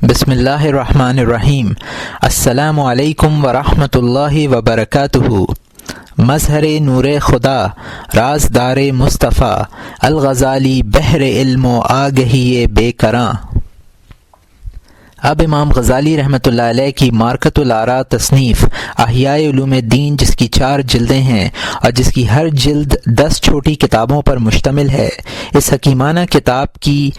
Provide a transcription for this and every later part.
بسم اللہ الرحمن الرحیم۔ السلام علیکم ورحمۃ اللہ وبرکاتہ۔ مظہر نور خدا، رازدار مصطفیٰ، الغزالی بحر علم و آگہی بے کراں۔ اب امام غزالی رحمۃ اللہ علیہ کی مارکۃ الآراء تصنیف احیاء علوم الدین، جس کی 4 جلدیں ہیں اور جس کی ہر جلد 10 چھوٹی کتابوں پر مشتمل ہے، اس حکیمانہ کتاب کی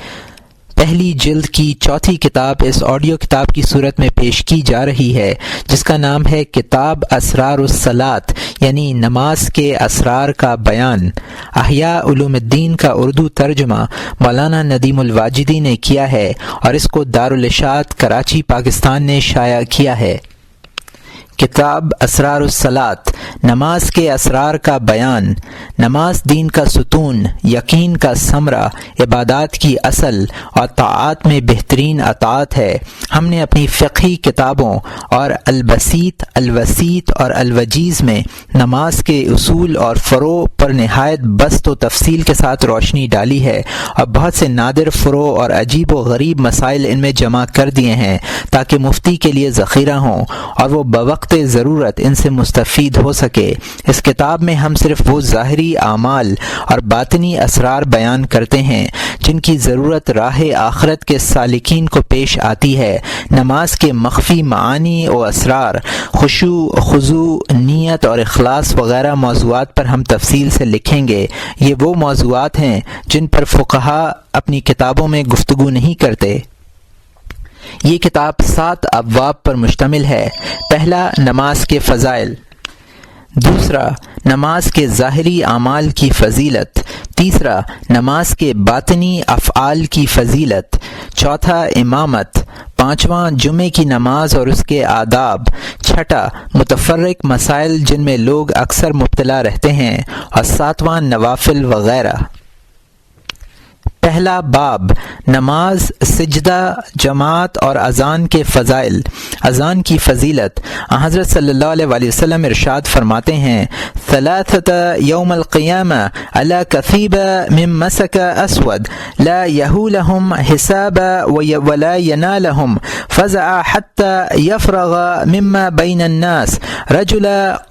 پہلی جلد کی 4تھی کتاب اس آڈیو کتاب کی صورت میں پیش کی جا رہی ہے، جس کا نام ہے کتاب اسرار الصلاۃ، یعنی نماز کے اسرار کا بیان۔ احیاء علوم الدین کا اردو ترجمہ مولانا ندیم الواجدی نے کیا ہے اور اس کو دارالاشاعت کراچی پاکستان نے شائع کیا ہے۔ کتاب اسرار الصلاۃ، نماز کے اسرار کا بیان۔ نماز دین کا ستون، یقین کا ثمرہ، عبادات کی اصل اور طاعات میں بہترین اطاعت ہے۔ ہم نے اپنی فقہی کتابوں اور البسیط، الوسیط اور الوجیز میں نماز کے اصول اور فروع پر نہایت بسط و تفصیل کے ساتھ روشنی ڈالی ہے اور بہت سے نادر فروع اور عجیب و غریب مسائل ان میں جمع کر دیے ہیں تاکہ مفتی کے لیے ذخیرہ ہوں اور وہ بوقت ضرورت ان سے مستفید ہو سکے۔ اس کتاب میں ہم صرف وہ ظاہری اعمال اور باطنی اسرار بیان کرتے ہیں جن کی ضرورت راہ آخرت کے سالکین کو پیش آتی ہے۔ نماز کے مخفی معانی و اسرار، خشوع، خضوع، نیت اور اخلاص وغیرہ موضوعات پر ہم تفصیل سے لکھیں گے۔ یہ وہ موضوعات ہیں جن پر فقہا اپنی کتابوں میں گفتگو نہیں کرتے۔ یہ کتاب 7 ابواب پر مشتمل ہے۔ پہلا، نماز کے فضائل۔ دوسرا، نماز کے ظاہری اعمال کی فضیلت۔ تیسرا، نماز کے باطنی افعال کی فضیلت۔ چوتھا، امامت۔ پانچواں، جمعے کی نماز اور اس کے آداب۔ چھٹا، متفرق مسائل جن میں لوگ اکثر مبتلا رہتے ہیں، اور ساتواں، نوافل وغیرہ۔ پہلا باب، نماز، سجدہ، جماعت اور اذان کے فضائل۔ اذان کی فضیلت۔ حضرت صلی اللہ علیہ وآلہ وسلم ارشاد فرماتے ہیں، ثلاثۃ یوم القیامہ علی کثیب من مسک اسود لا یہولہم حساب ولا ینالہم فزع حتی یفرغ مما بین الناس رجل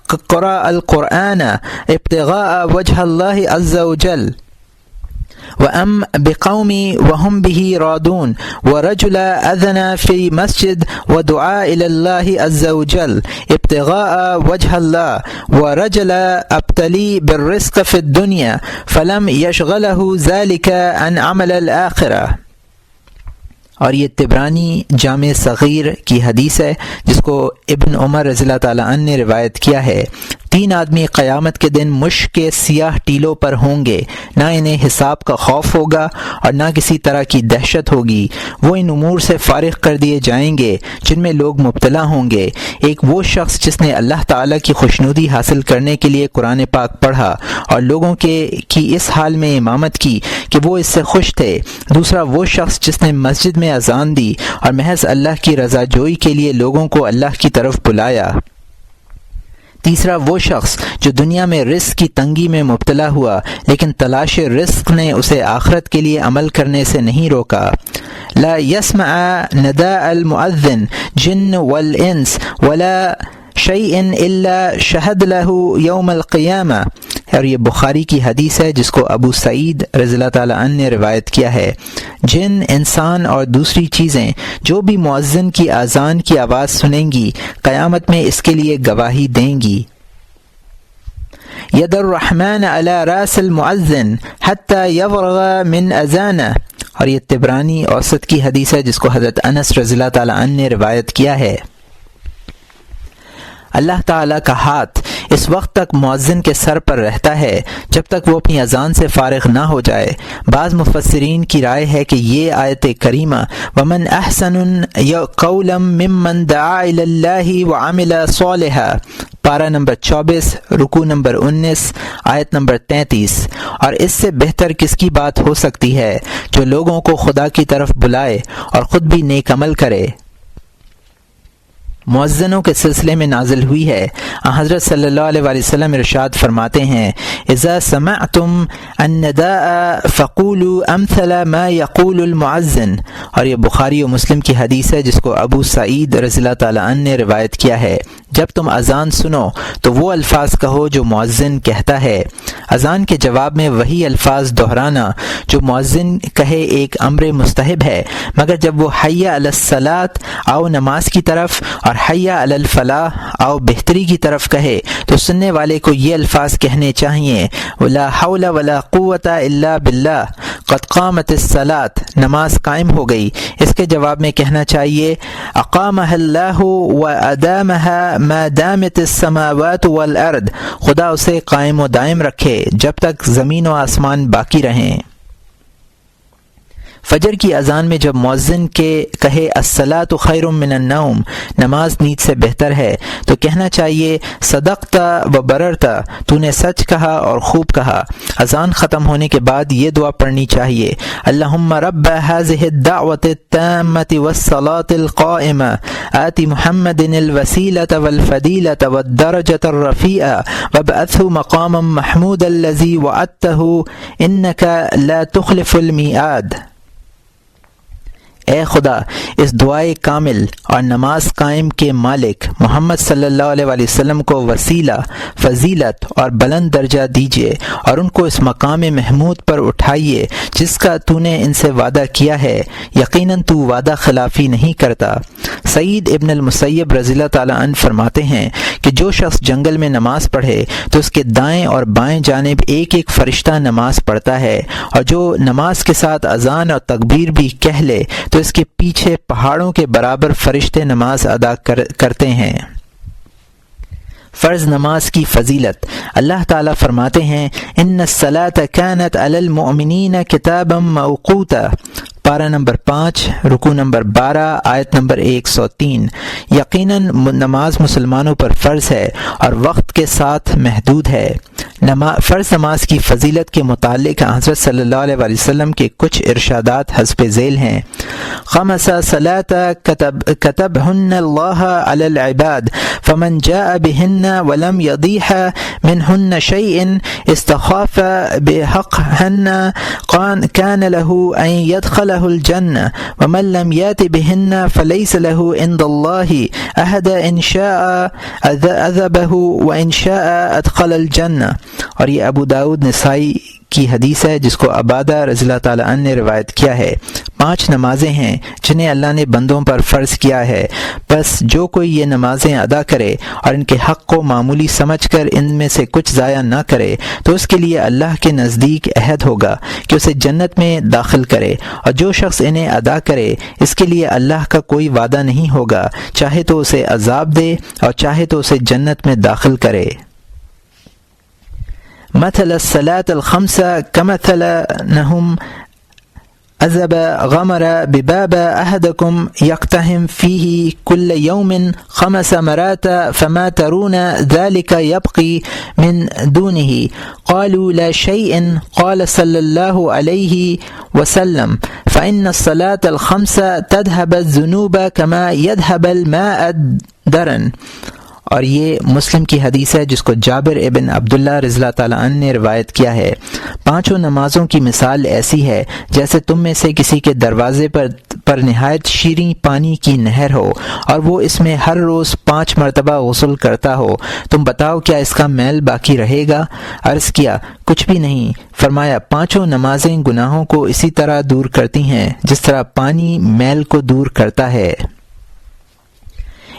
قرأ القرآن ابتغاء وجہ اللہ عز وجل وَأَمْ بِقَوْمِ وَهُمْ بِهِ رَاضُونَ وَرَجُلَ أَذَنَ فِي مَسْجِدٍ وَدُعَا إِلَى اللَّهِ عَزَّ وَجَلَّ ابْتِغَاءَ وَجْهِ اللَّهِ وَرَجُلَ أَبْتَلِي بِالرِّزْقِ فِي الدُّنْيَا فَلَمْ يَشْغَلْهُ ذَلِكَ عَنْ عَمَلِ الْآخِرَةِ۔ اور یہ طبرانی جامع صغیر کی حدیث ہے جس کو ابن عمر رضی اللہ تعالیٰ عنہ نے روایت کیا ہے۔ 3 آدمی قیامت کے دن مشک کے سیاہ ٹیلوں پر ہوں گے، نہ انہیں حساب کا خوف ہوگا اور نہ کسی طرح کی دہشت ہوگی۔ وہ ان امور سے فارغ کر دیے جائیں گے جن میں لوگ مبتلا ہوں گے۔ ایک وہ شخص جس نے اللہ تعالیٰ کی خوشنودی حاصل کرنے کے لیے قرآن پاک پڑھا اور لوگوں کی اس حال میں امامت کی کہ وہ اس سے خوش تھے۔ دوسرا وہ شخص جس نے مسجد میں اذان دی اور محض اللہ کی رضا جوئی کے لیے لوگوں کو اللہ کی طرف بلایا۔ تیسرا وہ شخص جو دنیا میں رزق کی تنگی میں مبتلا ہوا لیکن تلاش رزق نے اسے آخرت کے لیے عمل کرنے سے نہیں روکا۔ لا يسمع نداء المؤذن جن والانس ولا شيء الا شهد له يوم القيامة۔ اور یہ بخاری کی حدیث ہے جس کو ابو سعید رضی اللہ تعالیٰ عنہ نے روایت کیا ہے۔ جن، انسان اور دوسری چیزیں جو بھی مؤذن کی اذان کی آواز سنیں گی قیامت میں اس کے لیے گواہی دیں گی۔ ید الرحمن علی راس المؤذن حتی یفرغ من اذانہ۔ اور یہ طبرانی اوسط کی حدیث ہے جس کو حضرت انس رضی اللہ تعالیٰ عنہ نے روایت کیا ہے۔ اللہ تعالیٰ کا ہاتھ اس وقت تک مؤذن کے سر پر رہتا ہے جب تک وہ اپنی اذان سے فارغ نہ ہو جائے۔ بعض مفسرین کی رائے ہے کہ یہ آیت کریمہ وَمَنْ أَحْسَنُ قَوْلًا مِّمَّنْ دَعَا إِلَى اللَّهِ وَعَمِلَ صَالِحًا، پارہ نمبر 24، رکوع نمبر 19، آیت نمبر 33۔ اور اس سے بہتر کس کی بات ہو سکتی ہے جو لوگوں کو خدا کی طرف بلائے اور خود بھی نیک عمل کرے۔ مؤذنوں کے سلسلے میں نازل ہوئی ہے۔ حضرت صلی اللہ علیہ وآلہ وسلم ارشاد فرماتے ہیں اذا سمعتم النداء فقولوا امثل ما يقول المؤذن، اور یہ بخاری و مسلم کی حدیث ہے جس کو ابو سعید رضی اللہ تعالیٰ عنہ نے روایت کیا ہے۔ جب تم اذان سنو تو وہ الفاظ کہو جو مؤذن کہتا ہے۔ اذان کے جواب میں وہی الفاظ دہرانا جو مؤذن کہے ایک امر مستحب ہے، مگر جب وہ حی علی الصلاۃ آؤ نماز کی طرف اور حی علی الفلاح آؤ بہتری کی طرف کہے تو سننے والے کو یہ الفاظ کہنے چاہیے ولا حول ولا قوت الا باللہ قد قامت الصلاۃ، نماز قائم ہو گئی۔ اس کے جواب میں کہنا چاہیے اقامها اللہ وادامها ما دامت السماوات والارض، خدا اسے قائم و دائم رکھے جب تک زمین و آسمان باقی رہیں۔ فجر کی اذان میں جب مؤذن کے کہے الصلاۃ خیر من النوم، نماز نیند سے بہتر ہے، تو کہنا چاہیے صدقت و بررت، تو نے سچ کہا اور خوب کہا۔ اذان ختم ہونے کے بعد یہ دعا پڑھنی چاہیے اللہم رب هذه الدعوة التامة والصلاة القائمة آت محمد الوسیلة والفضیلة والدرجة الرفیعة وابعثه مقاما محمودا الذی وعدته انك لا تخلف الميعاد۔ اے خدا اس دعائے کامل اور نماز قائم کے مالک محمد صلی اللہ علیہ وآلہ وسلم کو وسیلہ، فضیلت اور بلند درجہ دیجیے اور ان کو اس مقام محمود پر اٹھائیے جس کا تو نے ان سے وعدہ کیا ہے، یقیناً تو وعدہ خلافی نہیں کرتا۔ سعید ابن المسیب رضی اللہ تعالیٰ عنہ فرماتے ہیں کہ جو شخص جنگل میں نماز پڑھے تو اس کے دائیں اور بائیں جانب ایک ایک فرشتہ نماز پڑھتا ہے، اور جو نماز کے ساتھ اذان اور تکبیر بھی کہہ لے تو اس کے پیچھے پہاڑوں کے برابر فرشتے نماز ادا کرتے ہیں۔ فرض نماز کی فضیلت، اللہ تعالیٰ فرماتے ہیں ان الصلاۃ کانت علی المؤمنین کتابا موقوتا، پارہ نمبر 5 رکوع نمبر 12 آیت نمبر 103۔ یقیناً نماز مسلمانوں پر فرض ہے اور وقت کے ساتھ محدود ہے۔ فرض نماز کی فضیلت کے متعلق حضرت صلی اللہ علیہ وآلہ وسلم کے کچھ ارشادات حسب ذیل ہیں۔ خمس صلاۃ کتبہن اللہ علی العباد فمن جاء بہن ولم یضیح منہن شیء استخاف بحقہن کان له ان يدخله الجنہ ومن لم یات بہن فلیس له عند اللہ احد ان شاء عذبہ وان شاء ادخل الجنہ۔ اور یہ ابو داؤد نسائی کی حدیث ہے جس کو عبادہ رضی اللہ تعالیٰ عنہ نے روایت کیا ہے۔ 5 نمازیں ہیں جنہیں اللہ نے بندوں پر فرض کیا ہے، بس جو کوئی یہ نمازیں ادا کرے اور ان کے حق کو معمولی سمجھ کر ان میں سے کچھ ضائع نہ کرے تو اس کے لیے اللہ کے نزدیک عہد ہوگا کہ اسے جنت میں داخل کرے، اور جو شخص انہیں ادا کرے اس کے لیے اللہ کا کوئی وعدہ نہیں ہوگا، چاہے تو اسے عذاب دے اور چاہے تو اسے جنت میں داخل کرے۔ مثل الصلاة الخمسة كمثل نهم عذب غمر بباب أحدكم يقتحم فيه كل يوم 5 مرات فما ترون ذلك يبقي من دونه قالوا لا شيء قال صلى الله عليه وسلم فإن الصلاة الخمسة تذهب الذنوب كما يذهب الماء الدرن۔ اور یہ مسلم کی حدیث ہے جس کو جابر ابن عبداللہ رضی اللہ تعالیٰ عنہ نے روایت کیا ہے۔ 5 نمازوں کی مثال ایسی ہے جیسے تم میں سے کسی کے دروازے پر نہایت شیریں پانی کی نہر ہو اور وہ اس میں ہر روز 5 مرتبہ غسل کرتا ہو، تم بتاؤ کیا اس کا میل باقی رہے گا؟ عرض کیا کچھ بھی نہیں۔ فرمایا 5 نمازیں گناہوں کو اسی طرح دور کرتی ہیں جس طرح پانی میل کو دور کرتا ہے۔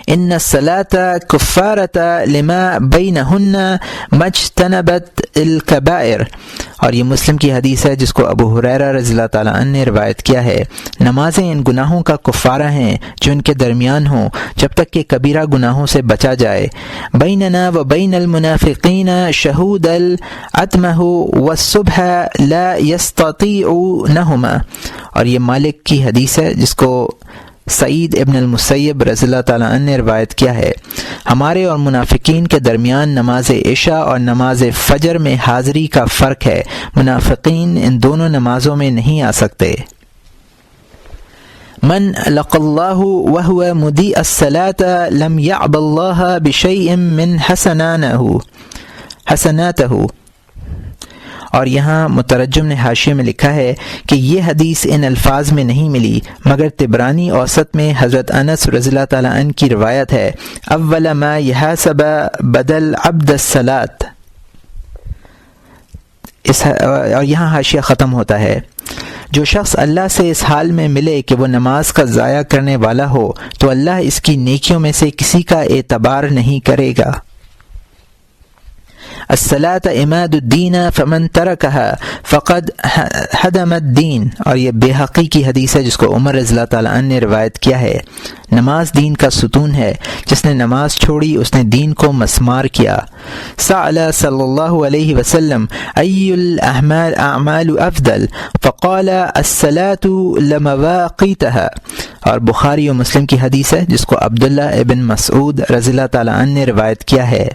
ان الصلاة کفارة لما بینہن مجتنبت الکبائر، اور یہ مسلم کی حدیث ہے جس کو ابو ہریرہ رضی اللہ تعالیٰ عنہ نے روایت کیا ہے۔ نمازیں ان گناہوں کا کفارہ ہیں جو ان کے درمیان ہوں جب تک کہ کبیرہ گناہوں سے بچا جائے۔ بیننا و بین المنافقین شہود العتمہ والصبح لا یستطیعونہما، اور یہ مالک کی حدیث ہے جس کو سعید ابن المسیب رضی اللہ تعالیٰ عنہ نے روایت کیا ہے۔ ہمارے اور منافقین کے درمیان نماز عشاء اور نماز فجر میں حاضری کا فرق ہے، منافقین ان دونوں نمازوں میں نہیں آ سکتے۔ من لقى الله وهو مضيء الصلاة لم يعب الله بشيء من حسناته. اور یہاں مترجم نے حاشیے میں لکھا ہے کہ یہ حدیث ان الفاظ میں نہیں ملی مگر طبرانی اوسط میں حضرت انس رضی اللہ تعالیٰ عنہ کی روایت ہے، اول ما یحاسب بدل عبد الصلاۃ. اور یہاں حاشیہ ختم ہوتا ہے، جو شخص اللہ سے اس حال میں ملے کہ وہ نماز کا ضائع کرنے والا ہو تو اللہ اس کی نیکیوں میں سے کسی کا اعتبار نہیں کرے گا. الصلاۃ عماد الدین فمن ترکها فقد ہدم الدین. اور یہ بے کی حدیث ہے جس کو عمر رضی اللہ تعالیٰ عنہ نے روایت کیا ہے. نماز دین کا ستون ہے، جس نے نماز چھوڑی اس نے دین کو مسمار کیا. سأل صلی اللہ علیہ وسلم ای الاعمال افضل فقال الصلاۃ لمواقیتها. اور بخاری و مسلم کی حدیث ہے جس کو عبداللہ ابن مسعود رضی اللہ تعالیٰ عنہ نے روایت کیا ہے.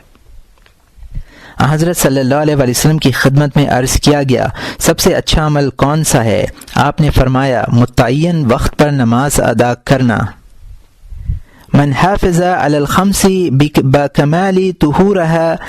حضرت صلی اللہ علیہ وسلم کی خدمت میں عرض کیا گیا سب سے اچھا عمل کون سا ہے؟ آپ نے فرمایا متعین وقت پر نماز ادا کرنا. من حافظ علی الخمس بکمال طہورها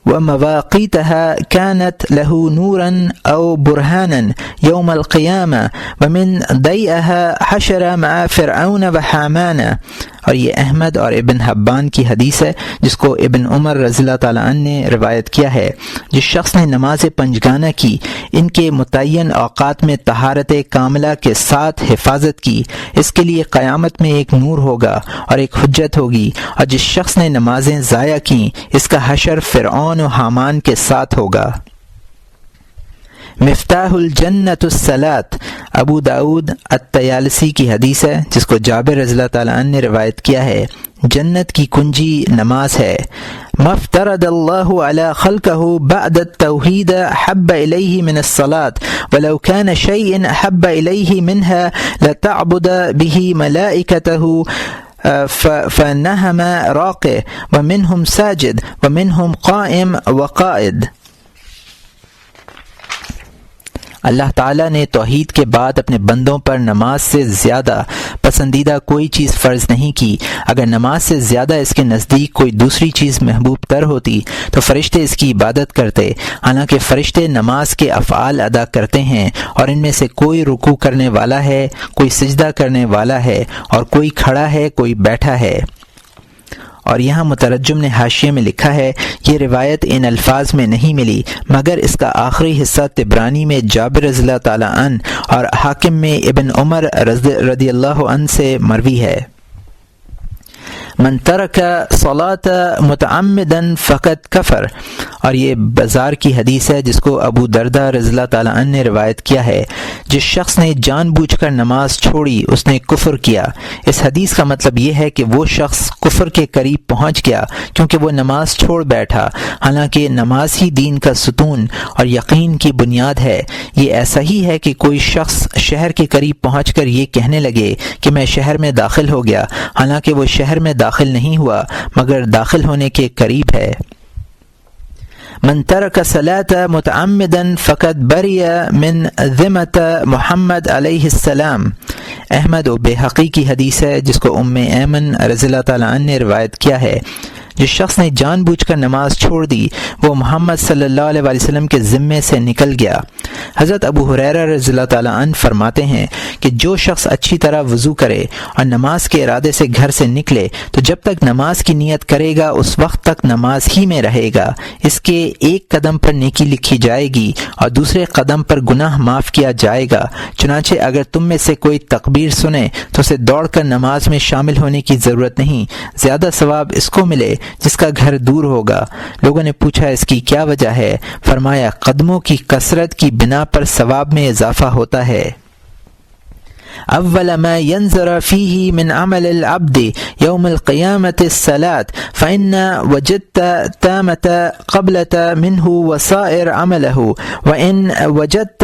ومواقیتها كانت له نورا او برهانا يوم القيامة ومن ضيئها حشر مع فرعون وحامان. اور یہ احمد اور ابن حبان کی حدیث ہے جس کو ابن عمر رضی اللہ تعالیٰ عنہ نے روایت کیا ہے. جس شخص نے نماز پنجگانہ کی، ان کے متعین اوقات میں طہارت کاملہ کے ساتھ حفاظت کی، اس کے لیے قیامت میں ایک نور ہوگا اور ایک حجت ہوگی. اور جس شخص نے نمازیں ضائع کیں اس کا حشر فرعون و حامان کے ساتھ ہوگا. مفتاح الجنت الصلاۃ، ابو داود الطیالسی کی حدیث ہے جس کو جابر رضی اللہ تعالیٰ عنہ نے روایت کیا ہے. جنت کی کنجی نماز ہے. مفترض اللہ علی خلقہ بعد التوحید حب الیہ من الصلاۃ ولو کان شیء حب الیہ منها لتعبد به ملائکتہ فنہم راقع ومنہم ساجد ومنہم قائم وقائد. اللہ تعالیٰ نے توحید کے بعد اپنے بندوں پر نماز سے زیادہ پسندیدہ کوئی چیز فرض نہیں کی. اگر نماز سے زیادہ اس کے نزدیک کوئی دوسری چیز محبوب تر ہوتی تو فرشتے اس کی عبادت کرتے. حالانکہ فرشتے نماز کے افعال ادا کرتے ہیں اور ان میں سے کوئی رکوع کرنے والا ہے، کوئی سجدہ کرنے والا ہے اور کوئی کھڑا ہے، کوئی بیٹھا ہے. اور یہاں مترجم نے حاشیے میں لکھا ہے یہ روایت ان الفاظ میں نہیں ملی مگر اس کا آخری حصہ طبرانی میں جابر رضی اللہ تعالیٰ عنہ اور حاکم میں ابن عمر رضی اللہ عنہ سے مروی ہے. من ترک صلاۃ متعمدا فقد کفر. اور یہ بازار کی حدیث ہے جس کو ابو دردہ رضی اللہ تعالیٰ عنہ نے روایت کیا ہے. جس شخص نے جان بوجھ کر نماز چھوڑی اس نے کفر کیا. اس حدیث کا مطلب یہ ہے کہ وہ شخص کفر کے قریب پہنچ گیا کیونکہ وہ نماز چھوڑ بیٹھا، حالانکہ نماز ہی دین کا ستون اور یقین کی بنیاد ہے. یہ ایسا ہی ہے کہ کوئی شخص شہر کے قریب پہنچ کر یہ کہنے لگے کہ میں شہر میں داخل ہو گیا، حالانکہ وہ شہر میں داخل نہیں ہوا مگر داخل ہونے کے قریب ہے. من ترک صلاة متعمدا فقد بری من ذمۃ محمد علیہ السلام. احمد و بیہقی کی حدیث ہے جس کو ام ایمن رضی اللہ تعالیٰ عنہ نے روایت کیا ہے. جس شخص نے جان بوجھ کر نماز چھوڑ دی وہ محمد صلی اللہ علیہ وسلم کے ذمے سے نکل گیا. حضرت ابو ہریرہ رضی اللہ تعالیٰ عنہ فرماتے ہیں کہ جو شخص اچھی طرح وضو کرے اور نماز کے ارادے سے گھر سے نکلے تو جب تک نماز کی نیت کرے گا اس وقت تک نماز ہی میں رہے گا. اس کے ایک قدم پر نیکی لکھی جائے گی اور دوسرے قدم پر گناہ معاف کیا جائے گا. چنانچہ اگر تم میں سے کوئی تکبیر سنے تو اسے دوڑ کر نماز میں شامل ہونے کی ضرورت نہیں، زیادہ ثواب اس کو ملے جس کا گھر دور ہوگا. لوگوں نے پوچھا اس کی کیا وجہ ہے؟ فرمایا قدموں کی کثرت کی بنا پر ثواب میں اضافہ ہوتا ہے. اول ما ينظر فيه من عمل العبد يوم القيامة الصلاة فإن وجدت تامة قبلة منه وسائر عمله وإن وجدت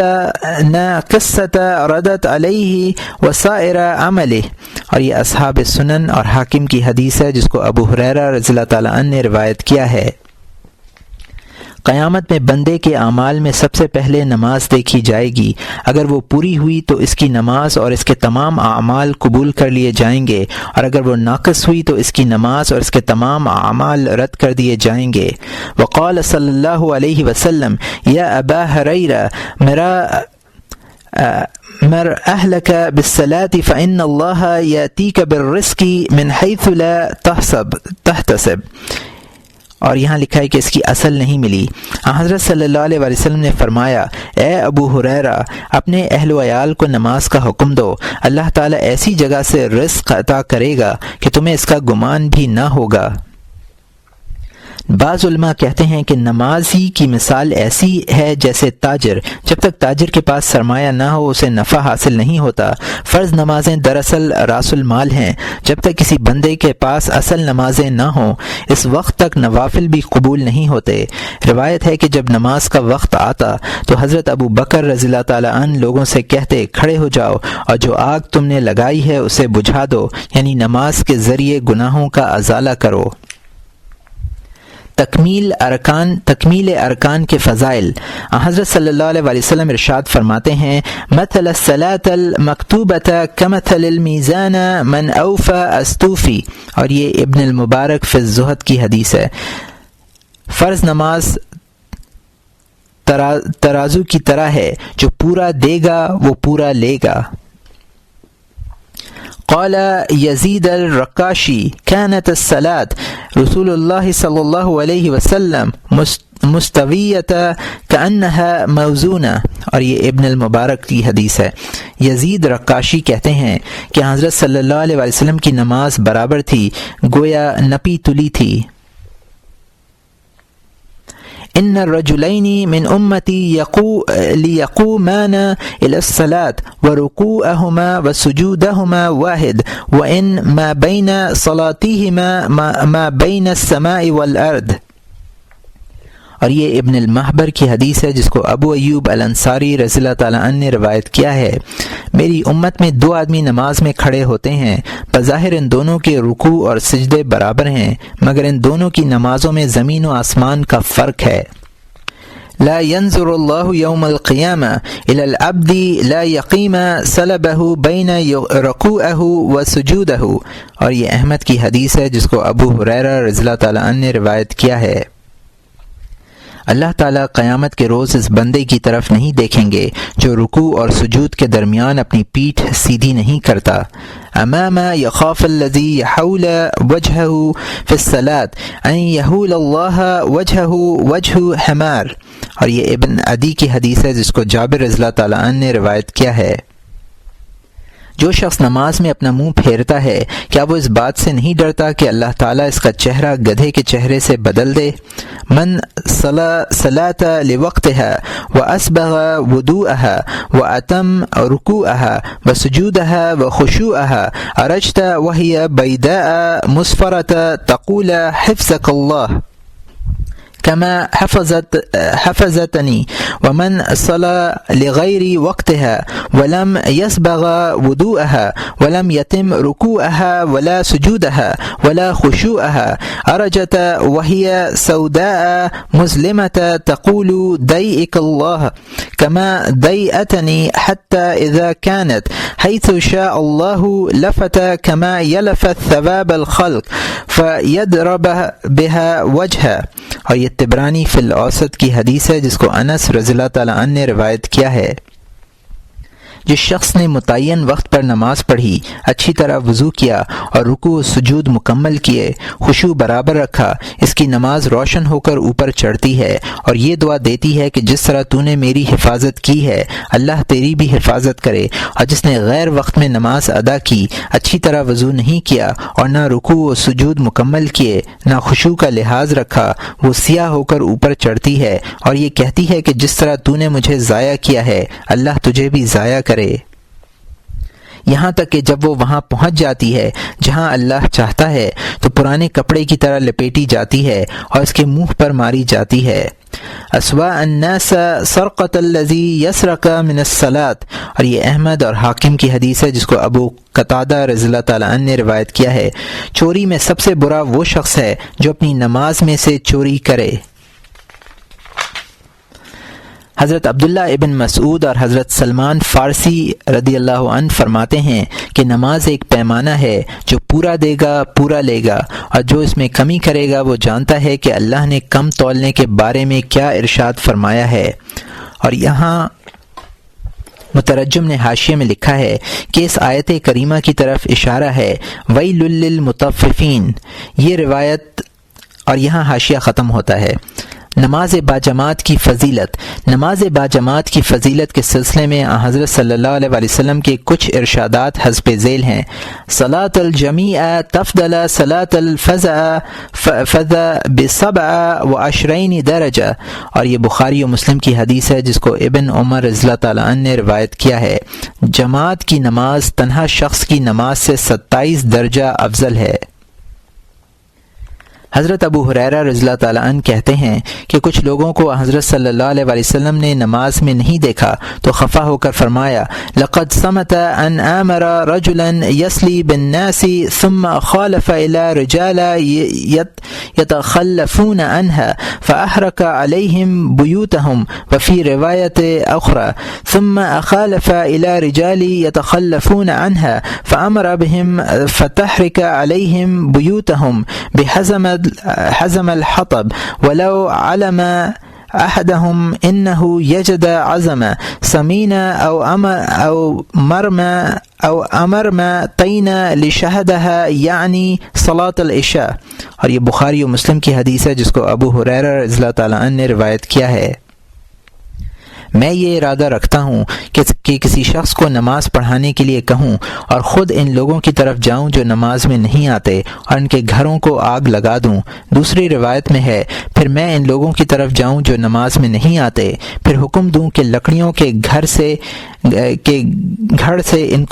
ناقصة ردت عليه وسائر عمله. اور یہ اصحاب سنن اور حاکم کی حدیث ہے جس کو ابو ہریرہ رضی اللہ تعالیٰ عنہ نے روایت کیا ہے. قیامت میں بندے کے اعمال میں سب سے پہلے نماز دیکھی جائے گی۔ اگر وہ پوری ہوئی تو اس کی نماز اور اس کے تمام اعمال قبول کر لیے جائیں گے، اور اگر وہ ناقص ہوئی تو اس کی نماز اور اس کے تمام اعمال رد کر دیے جائیں گے۔ وقال صلی اللہ علیہ وسلم یا ابا ہریرہ مر اہلک بالصلاة فإن اللہ یأتیک بالرزق من حیث لا تحتسب۔ اور یہاں لکھا ہے کہ اس کی اصل نہیں ملی۔ حضرت صلی اللہ علیہ وسلم نے فرمایا، اے ابو ہریرہ، اپنے اہل و عیال کو نماز کا حکم دو، اللہ تعالیٰ ایسی جگہ سے رزق عطا کرے گا کہ تمہیں اس کا گمان بھی نہ ہوگا۔ بعض علماء کہتے ہیں کہ نمازی کی مثال ایسی ہے جیسے تاجر، جب تک تاجر کے پاس سرمایہ نہ ہو اسے نفع حاصل نہیں ہوتا۔ فرض نمازیں دراصل راس المال ہیں، جب تک کسی بندے کے پاس اصل نمازیں نہ ہوں اس وقت تک نوافل بھی قبول نہیں ہوتے۔ روایت ہے کہ جب نماز کا وقت آتا تو حضرت ابو بکر رضی اللہ تعالیٰ عنہ لوگوں سے کہتے، کھڑے ہو جاؤ اور جو آگ تم نے لگائی ہے اسے بجھا دو، یعنی نماز کے ذریعے گناہوں کا ازالہ کرو۔ تکمیل ارکان کے فضائل۔ حضرت صلی اللہ علیہ وسلم ارشاد فرماتے ہیں، مثل الصلاة المکتوبة کمثل المیزان من اوفى استوفی، اور یہ ابن المبارک فی الزہد کی حدیث ہے۔ فرض نماز ترازو کی طرح ہے، جو پورا دے گا وہ پورا لے گا۔ قال یزید الرقاشی كانت الصلاة رسول اللہ صلی اللہ علیہ وسلم مستویۃ کأنها موزونہ، اور یہ ابن المبارک کی حدیث ہے۔ یزید رقاشی کہتے ہیں کہ حضرت صلی اللہ علیہ وسلم کی نماز برابر تھی، گویا نپی تلی تھی۔ ان الرجلین من امتی لیقومان الی الصلاة ورکوعہما وسجودہما واحد وان ما بین صلاتہما ما بین السماء والارض، اور یہ ابن المحبر کی حدیث ہے جس کو ابو ایوب الانصاری رضی اللہ تعالیٰ عنہ نے روایت کیا ہے۔ میری امت میں دو آدمی نماز میں کھڑے ہوتے ہیں، بظاہر ان دونوں کے رکوع اور سجدے برابر ہیں، مگر ان دونوں کی نمازوں میں زمین و آسمان کا فرق ہے۔ لا ينظر اللہ یوم القیامہ الی العبد لا یقیم صلبہ بین رکوعہ و سجودہ، اور یہ احمد کی حدیث ہے جس کو ابو ہریرہ رضی اللہ تعالیٰ عنہ نے روایت کیا ہے۔ اللہ تعالیٰ قیامت کے روز اس بندے کی طرف نہیں دیکھیں گے جو رکوع اور سجود کے درمیان اپنی پیٹھ سیدھی نہیں کرتا۔ امام یخاف الذی یحول وجہہ فی الصلاة ان یحول اللہ وجہہ وجہ حمار، اور یہ ابن عدی کی حدیث ہے جس کو جابر رضی اللہ تعالیٰ عنہ نے روایت کیا ہے۔ جو شخص نماز میں اپنا منہ پھیرتا ہے، کیا وہ اس بات سے نہیں ڈرتا کہ اللہ تعالیٰ اس کا چہرہ گدھے کے چہرے سے بدل دے؟ من صلاۃ لوقتها واسبغ وضوءها واتم رکوعها وسجودها وخشوعها ارجت وهي بيداء مسفرة تقول حفظك الله كما حفظتني ومن صلى لغير وقتها ولم يسبغ وضوءها ولم يتم ركوعها ولا سجودها ولا خشوعها أرجت وهي سوداء مظلمة تقول ضيئك الله كما ضيئتني حتى إذا كانت حيث شاء الله لفت كما يلفت ثواب الخلق فيضرب بها وجهه، اور یہ طبرانی فی الاوسط کی حدیث ہے جس کو انس رضی اللہ تعالیٰ عنہ نے روایت کیا ہے۔ جس شخص نے متعین وقت پر نماز پڑھی، اچھی طرح وضو کیا اور رکوع و سجود مکمل کیے، خشوع برابر رکھا، اس کی نماز روشن ہو کر اوپر چڑھتی ہے اور یہ دعا دیتی ہے کہ جس طرح تو نے میری حفاظت کی ہے اللہ تیری بھی حفاظت کرے۔ اور جس نے غیر وقت میں نماز ادا کی، اچھی طرح وضو نہیں کیا اور نہ رکوع و سجود مکمل کیے، نہ خشوع کا لحاظ رکھا، وہ سیاہ ہو کر اوپر چڑھتی ہے اور یہ کہتی ہے کہ جس طرح تو نے مجھے ضائع کیا ہے اللہ تجھے بھی ضائع کرے، یہاں تک کہ جب وہ وہاں پہنچ جاتی ہے جہاں اللہ چاہتا ہے تو پرانے کپڑے کی طرح لپیٹی جاتی ہے اور اس کے منہ پر ماری جاتی ہے۔ اسوا الناس سرقۃ الذی یسرق من الصلاۃ، اور یہ احمد اور حاکم کی حدیث ہے جس کو ابو قتادہ رضی اللہ تعالیٰ عنہ نے روایت کیا ہے۔ چوری میں سب سے برا وہ شخص ہے جو اپنی نماز میں سے چوری کرے۔ حضرت عبداللہ ابن مسعود اور حضرت سلمان فارسی رضی اللہ عنہ فرماتے ہیں کہ نماز ایک پیمانہ ہے، جو پورا دے گا پورا لے گا، اور جو اس میں کمی کرے گا وہ جانتا ہے کہ اللہ نے کم تولنے کے بارے میں کیا ارشاد فرمایا ہے۔ اور یہاں مترجم نے حاشیے میں لکھا ہے کہ اس آیت کریمہ کی طرف اشارہ ہے، وَيْلٌ لِّلْمُطَفِّفِينَ، یہ روایت، اور یہاں حاشیہ ختم ہوتا ہے۔ نماز باجماعت کی فضیلت۔ نماز باجماعت کی فضیلت کے سلسلے میں حضرت صلی اللہ علیہ وسلم کے کچھ ارشادات حسب ذیل ہیں۔ صلاۃ الجمیع تفضل صلاۃ الفزع ب27 درجہ، اور یہ بخاری و مسلم کی حدیث ہے جس کو ابن عمر رضی اللہ تعالیٰ عنہ نے روایت کیا ہے۔ جماعت کی نماز تنہا شخص کی نماز سے 27 درجہ افضل ہے۔ حضرت ابو ہریرہ رضی اللہ تعالیٰ عنہ کہتے ہیں کہ کچھ لوگوں کو حضرت صلی اللہ علیہ وسلم نے نماز میں نہیں دیکھا تو خفا ہو کر فرمایا، لقد صمت ان امر رجلا يصلي بالناس ثم خالف الى رجال يتخلفون عنها فاحرق عليهم بيوتهم، وفي رواية اخرى ثم خالف الى رجال يتخلفون عنها فامر بهم فتحرق عليهم بيوتهم بحزم الحطب ولو علم احدهم انه يجد عزم سمين او مرمى طين لشهدها يعني صلاة العشاء، اور یہ بخاری و مسلم کی حدیث ہے جس کو ابو ہریرہ رضی اللہ تعالیٰ عنہ نے روایت کیا ہے۔ میں یہ ارادہ رکھتا ہوں کہ کسی شخص کو نماز پڑھانے کے لیے کہوں اور خود ان لوگوں کی طرف جاؤں جو نماز میں نہیں آتے اور ان کے گھروں کو آگ لگا دوں۔ دوسری روایت میں ہے، پھر میں ان لوگوں کی طرف جاؤں جو نماز میں نہیں آتے، پھر حکم دوں کہ لکڑیوں کے گھر سے ان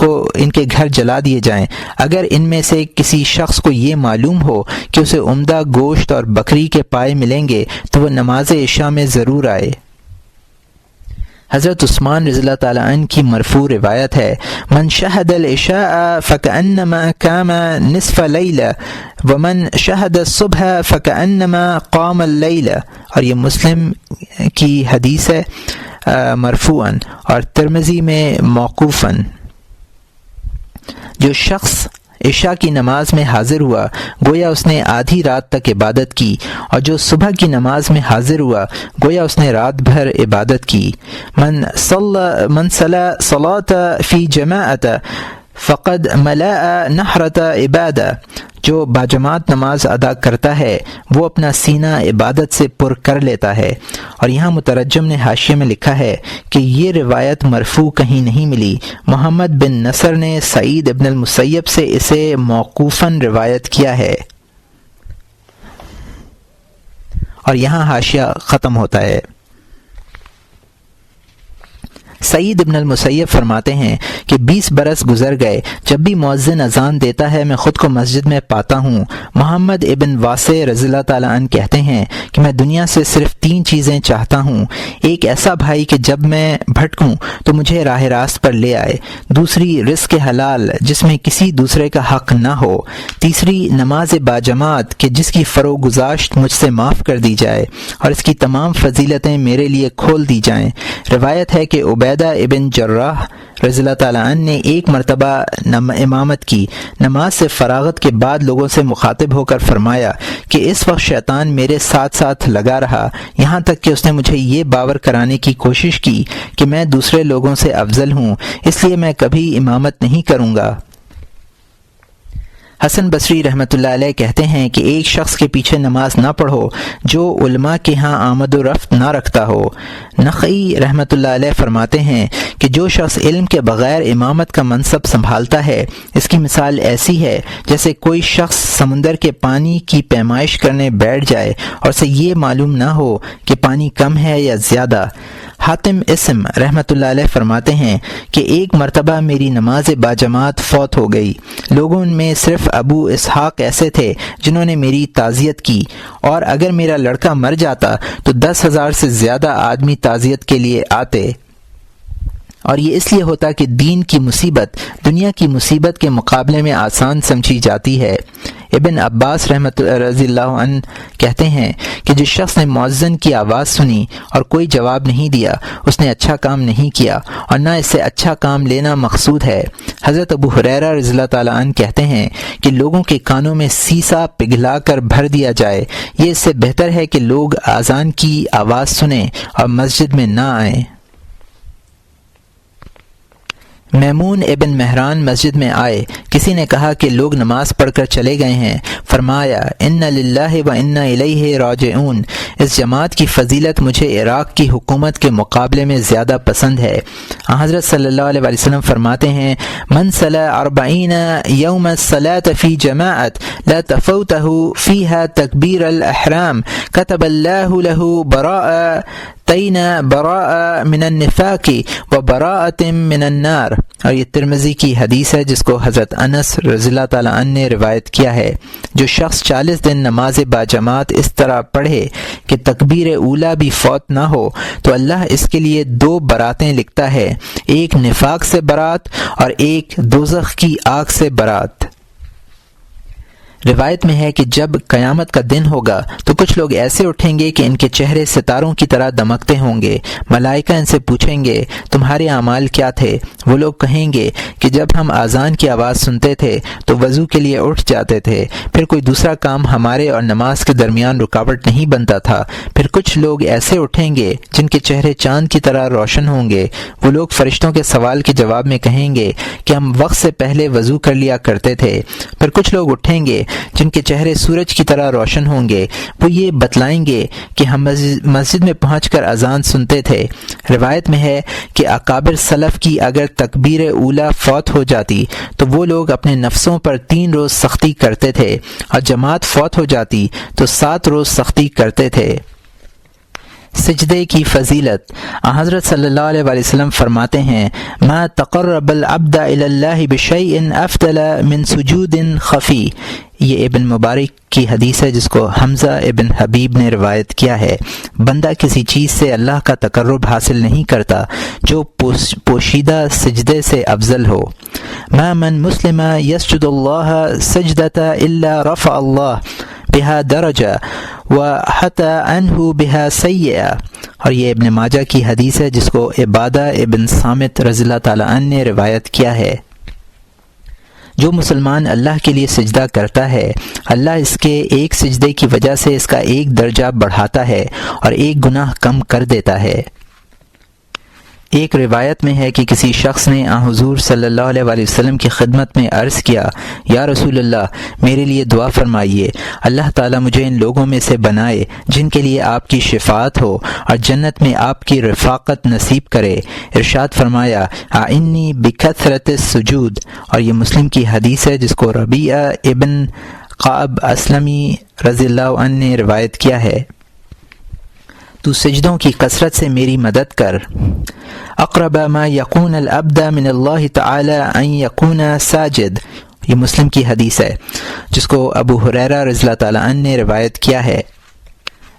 کے گھر جلا دیے جائیں۔ اگر ان میں سے کسی شخص کو یہ معلوم ہو کہ اسے عمدہ گوشت اور بکری کے پائے ملیں گے تو وہ نماز عشاء میں ضرور آئے۔ حضرت عثمان رضی اللہ تعالیٰ عنہ کی مرفوع روایت ہے، من شہد العشاء فکأنما قام نصف لیلہ ومن شہد الصبح فکأنما قام اللیلہ، اور یہ مسلم کی حدیث ہے مرفوعاً، اور ترمذی میں موقوفاً۔ جو شخص عشاء کی نماز میں حاضر ہوا گویا اس نے آدھی رات تک عبادت کی، اور جو صبح کی نماز میں حاضر ہوا گویا اس نے رات بھر عبادت کی۔ من صلی صلاۃ فی جماعت فقد ملأ نحرۃ عبادہ، جو باجماعت نماز ادا کرتا ہے وہ اپنا سینہ عبادت سے پر کر لیتا ہے۔ اور یہاں مترجم نے حاشیے میں لکھا ہے کہ یہ روایت مرفوع کہیں نہیں ملی۔ محمد بن نصر نے سعید ابن المسیب سے اسے موقوفاً روایت کیا ہے، اور یہاں حاشیہ ختم ہوتا ہے۔ سعید ابن المسیب فرماتے ہیں کہ 20 برس گزر گئے، جب بھی مؤذن اذان دیتا ہے میں خود کو مسجد میں پاتا ہوں۔ محمد ابن واسع رضی اللہ تعالیٰ عنہ کہتے ہیں کہ میں دنیا سے صرف 3 چیزیں چاہتا ہوں، ایک ایسا بھائی کہ جب میں بھٹکوں تو مجھے راہ راست پر لے آئے، دوسری رزق حلال جس میں کسی دوسرے کا حق نہ ہو، تیسری نماز باجماعت کہ جس کی فروغ گزاشت مجھ سے معاف کر دی جائے اور اس کی تمام فضیلتیں میرے لیے کھول دی جائیں۔ روایت ہے کہ عبیدہ ابن جراح رضی اللہ تعالیٰ عنہ نے ایک مرتبہ امامت کی، نماز سے فراغت کے بعد لوگوں سے مخاطب ہو کر فرمایا کہ اس وقت شیطان میرے ساتھ ساتھ لگا رہا، یہاں تک کہ اس نے مجھے یہ باور کرانے کی کوشش کی کہ میں دوسرے لوگوں سے افضل ہوں، اس لیے میں کبھی امامت نہیں کروں گا۔ حسن بصری رحمۃ اللہ علیہ کہتے ہیں کہ ایک شخص کے پیچھے نماز نہ پڑھو جو علماء کے ہاں آمد و رفت نہ رکھتا ہو۔ نقعی رحمۃ اللہ علیہ فرماتے ہیں کہ جو شخص علم کے بغیر امامت کا منصب سنبھالتا ہے اس کی مثال ایسی ہے جیسے کوئی شخص سمندر کے پانی کی پیمائش کرنے بیٹھ جائے اور اسے یہ معلوم نہ ہو کہ پانی کم ہے یا زیادہ۔ حاتم اسم رحمۃ اللہ علیہ فرماتے ہیں کہ ایک مرتبہ میری نماز باجماعت فوت ہو گئی، لوگوں میں صرف ابو اسحاق ایسے تھے جنہوں نے میری تعزیت کی، اور اگر میرا لڑکا مر جاتا تو 10,000 سے زیادہ آدمی تعزیت کے لیے آتے، اور یہ اس لیے ہوتا کہ دین کی مصیبت دنیا کی مصیبت کے مقابلے میں آسان سمجھی جاتی ہے۔ ابن عباس رضی اللہ عنہ کہتے ہیں کہ جس شخص نے مؤذن کی آواز سنی اور کوئی جواب نہیں دیا اس نے اچھا کام نہیں کیا اور نہ اس سے اچھا کام لینا مقصود ہے۔ حضرت ابو ہریرہ رضی اللہ تعالیٰ عنہ کہتے ہیں کہ لوگوں کے کانوں میں سیسا پگھلا کر بھر دیا جائے، یہ اس سے بہتر ہے کہ لوگ اذان کی آواز سنیں اور مسجد میں نہ آئیں۔ میمون ابن مہران مسجد میں آئے، کسی نے کہا کہ لوگ نماز پڑھ کر چلے گئے ہیں، فرمایا ان للہ و انا الیہ راجعون، اس جماعت کی فضیلت مجھے عراق کی حکومت کے مقابلے میں زیادہ پسند ہے۔ حضرت صلی اللہ علیہ وسلم فرماتے ہیں من صلی 40 یوم الصلاة فی جماعت لا تفوتہ فیہا تکبیر الاحرام کتب اللہ لہ براء من النفاق و براءۃ من النار، اور یہ ترمذی کی حدیث ہے جس کو حضرت انس رضی اللہ تعالیٰ عنہ نے روایت کیا ہے۔ جو شخص 40 دن نماز باجماعت اس طرح پڑھے کہ تکبیر اولیٰ بھی فوت نہ ہو تو اللہ اس کے لیے 2 براتیں لکھتا ہے، ایک نفاق سے برات اور ایک دوزخ کی آگ سے برات۔ روایت میں ہے کہ جب قیامت کا دن ہوگا تو کچھ لوگ ایسے اٹھیں گے کہ ان کے چہرے ستاروں کی طرح دمکتے ہوں گے، ملائکہ ان سے پوچھیں گے تمہارے اعمال کیا تھے؟ وہ لوگ کہیں گے کہ جب ہم اذان کی آواز سنتے تھے تو وضو کے لیے اٹھ جاتے تھے، پھر کوئی دوسرا کام ہمارے اور نماز کے درمیان رکاوٹ نہیں بنتا تھا۔ پھر کچھ لوگ ایسے اٹھیں گے جن کے چہرے چاند کی طرح روشن ہوں گے، وہ لوگ فرشتوں کے سوال کے جواب میں کہیں گے کہ ہم وقت سے پہلے وضو کر لیا کرتے تھے۔ پھر کچھ لوگ اٹھیں گے جن کے چہرے سورج کی طرح روشن ہوں گے، وہ یہ بتلائیں گے کہ ہم مسجد میں پہنچ کر اذان سنتے تھے۔ روایت میں ہے کہ اکابر سلف کی اگر تکبیر اولیٰ فوت ہو جاتی تو وہ لوگ اپنے نفسوں پر 3 روز سختی کرتے تھے، اور جماعت فوت ہو جاتی تو 7 روز سختی کرتے تھے۔ سجدے کی فضیلت، حضرت صلی اللہ علیہ وسلم فرماتے ہیں ما تقرب العبد الی اللہ بشیء افضل من سجود خفی، یہ ابن مبارک کی حدیث ہے جس کو حمزہ ابن حبیب نے روایت کیا ہے۔ بندہ کسی چیز سے اللہ کا تقرب حاصل نہیں کرتا جو پوشیدہ سجدے سے افضل ہو۔ ما من مسلم یسجد اللہ سجدۃ الا رفع اللہ بہا درجہ وحط عنہ بہا سیئہ، اور یہ ابن ماجہ کی حدیث ہے جس کو عبادہ ابن صامت رضی اللہ تعالیٰ عنہ نے روایت کیا ہے۔ جو مسلمان اللہ کے لیے سجدہ کرتا ہے اللہ اس کے ایک سجدے کی وجہ سے اس کا ایک درجہ بڑھاتا ہے اور ایک گناہ کم کر دیتا ہے۔ ایک روایت میں ہے کہ کسی شخص نے حضور صلی اللہ علیہ وسلم کی خدمت میں عرض کیا یا رسول اللہ میرے لیے دعا فرمائیے، اللہ تعالیٰ مجھے ان لوگوں میں سے بنائے جن کے لیے آپ کی شفاعت ہو اور جنت میں آپ کی رفاقت نصیب کرے۔ ارشاد فرمایا اعنی بکثرت السجود، اور یہ مسلم کی حدیث ہے جس کو ربیعہ ابن قعب اسلمی رضی اللہ عنہ نے روایت کیا ہے۔ تو سجدوں کی کثرت سے میری مدد کر۔ اقرب ما یکون العبد من اللہ تعالی ان یکون ساجد، یہ مسلم کی حدیث ہے جس کو ابو ہریرہ رضی اللہ تعالیٰ عنہ نے روایت کیا ہے۔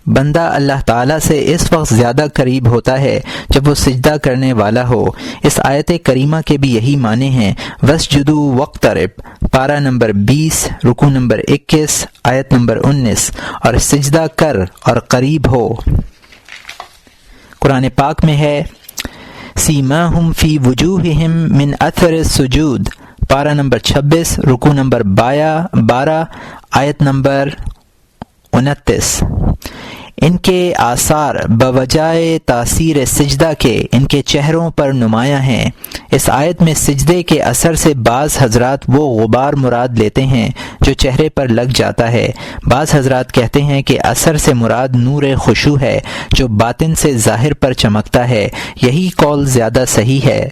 بندہ اللہ تعالیٰ سے اس وقت زیادہ قریب ہوتا ہے جب وہ سجدہ کرنے والا ہو۔ اس آیت کریمہ کے بھی یہی معنی ہیں۔ وَاسْجُدُوا وَاقْتَرِبْ، پارہ نمبر 20، رکوع نمبر 21، آیت نمبر 19، اور سجدہ کر اور قریب ہو۔ قرآن پاک میں ہے سیماہم فی وجوہہم من اثر السجود، پارہ نمبر 26، رکوع نمبر 12، آیت نمبر 29۔ ان کے آثار بوجائے تاثیر سجدہ کے ان کے چہروں پر نمایاں ہیں۔ اس آیت میں سجدے کے اثر سے بعض حضرات وہ غبار مراد لیتے ہیں جو چہرے پر لگ جاتا ہے۔ بعض حضرات کہتے ہیں کہ اثر سے مراد نور خشوع ہے جو باطن سے ظاہر پر چمکتا ہے، یہی قول زیادہ صحیح ہے۔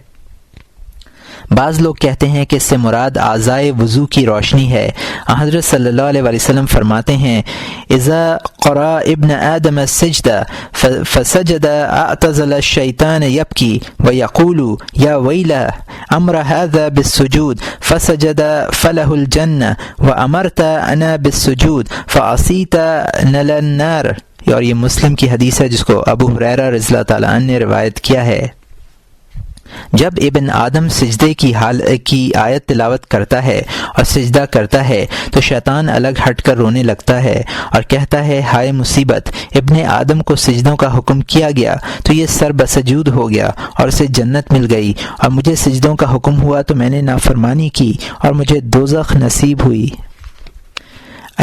بعض لوگ کہتے ہیں کہ اس سے مراد اعضائے وضو کی روشنی ہے۔ حضرت صلی اللہ علیہ وسلم فرماتے ہیں اذا قرأ ابن آدم السجدہ فسجد اعتزل الشیطان یبکی ویقول یا ویلہ امر هذا بالسجود فسجد فلہ الجنہ وامرت انا بالسجود فعصیت نل النار، اور یہ مسلم کی حدیث ہے جس کو ابو ہریرہ رضی اللہ تعالیٰ عنہ نے روایت کیا ہے۔ جب ابن آدم سجدے کی آیت تلاوت کرتا ہے اور سجدہ کرتا ہے تو شیطان الگ ہٹ کر رونے لگتا ہے اور کہتا ہے ہائے مصیبت، ابن آدم کو سجدوں کا حکم کیا گیا تو یہ سر بسجود ہو گیا اور اسے جنت مل گئی، اور مجھے سجدوں کا حکم ہوا تو میں نے نافرمانی کی اور مجھے دوزخ نصیب ہوئی۔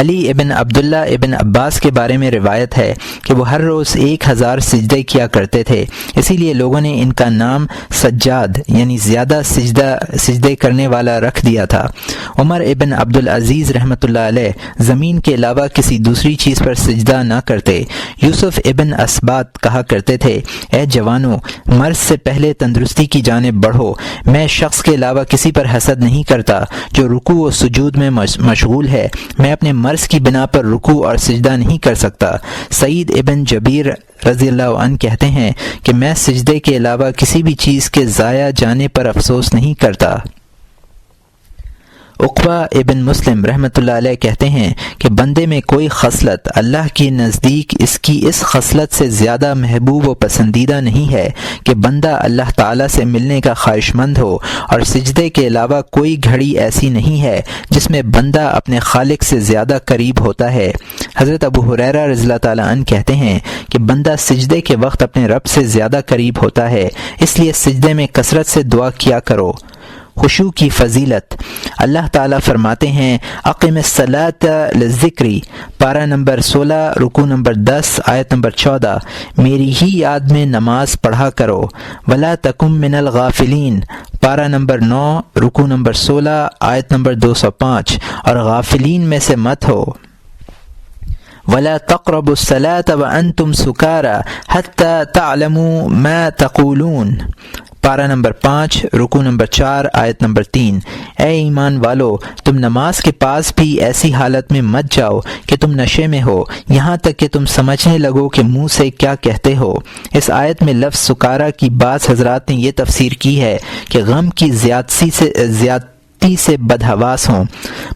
علی ابن عبداللہ ابن عباس کے بارے میں روایت ہے کہ وہ ہر روز 1000 سجدے کیا کرتے تھے، اسی لیے لوگوں نے ان کا نام سجاد یعنی زیادہ سجدے کرنے والا رکھ دیا تھا۔ عمر ابن عبدالعزیز رحمۃ اللہ علیہ زمین کے علاوہ کسی دوسری چیز پر سجدہ نہ کرتے۔ یوسف ابن اسبات کہا کرتے تھے، اے جوانو، مرض سے پہلے تندرستی کی جانب بڑھو، میں شخص کے علاوہ کسی پر حسد نہیں کرتا جو رکوع و سجود میں مشغول ہے، میں اپنے مرض کی بنا پر رکوع اور سجدہ نہیں کر سکتا۔ سعید ابن جبیر رضی اللہ عنہ کہتے ہیں کہ میں سجدے کے علاوہ کسی بھی چیز کے ضائع جانے پر افسوس نہیں کرتا۔ عقبہ ابن مسلم رحمۃ اللہ علیہ کہتے ہیں کہ بندے میں کوئی خصلت اللہ کے نزدیک اس کی اس خصلت سے زیادہ محبوب و پسندیدہ نہیں ہے کہ بندہ اللہ تعالیٰ سے ملنے کا خواہش مند ہو، اور سجدے کے علاوہ کوئی گھڑی ایسی نہیں ہے جس میں بندہ اپنے خالق سے زیادہ قریب ہوتا ہے۔ حضرت ابو ہریرہ رضی اللہ تعالیٰ عنہ کہتے ہیں کہ بندہ سجدے کے وقت اپنے رب سے زیادہ قریب ہوتا ہے، اس لیے سجدے میں کثرت سے دعا کیا کرو۔ خشوع کی فضیلت، اللہ تعالیٰ فرماتے ہیں اقم الصلاۃ للذکری، پارہ نمبر 16 رکوع نمبر 10 آیت نمبر 14، میری ہی یاد میں نماز پڑھا کرو۔ ولا تکن من الغافلین، پارہ نمبر 9 رکوع نمبر 16 آیت نمبر 205، اور غافلین میں سے مت ہو۔ ولا تقربوا الصلاة وانتم سکارى حتى تعلموا ما تقولون، پارہ نمبر 5 رکوع نمبر 4 آیت نمبر 3، اے ایمان والو، تم نماز کے پاس بھی ایسی حالت میں مت جاؤ کہ تم نشے میں ہو، یہاں تک کہ تم سمجھنے لگو کہ منہ سے کیا کہتے ہو۔ اس آیت میں لفظ سکارا کی بعض حضرات نے یہ تفسیر کی ہے کہ غم کی زیادتی سے بدحواس ہوں۔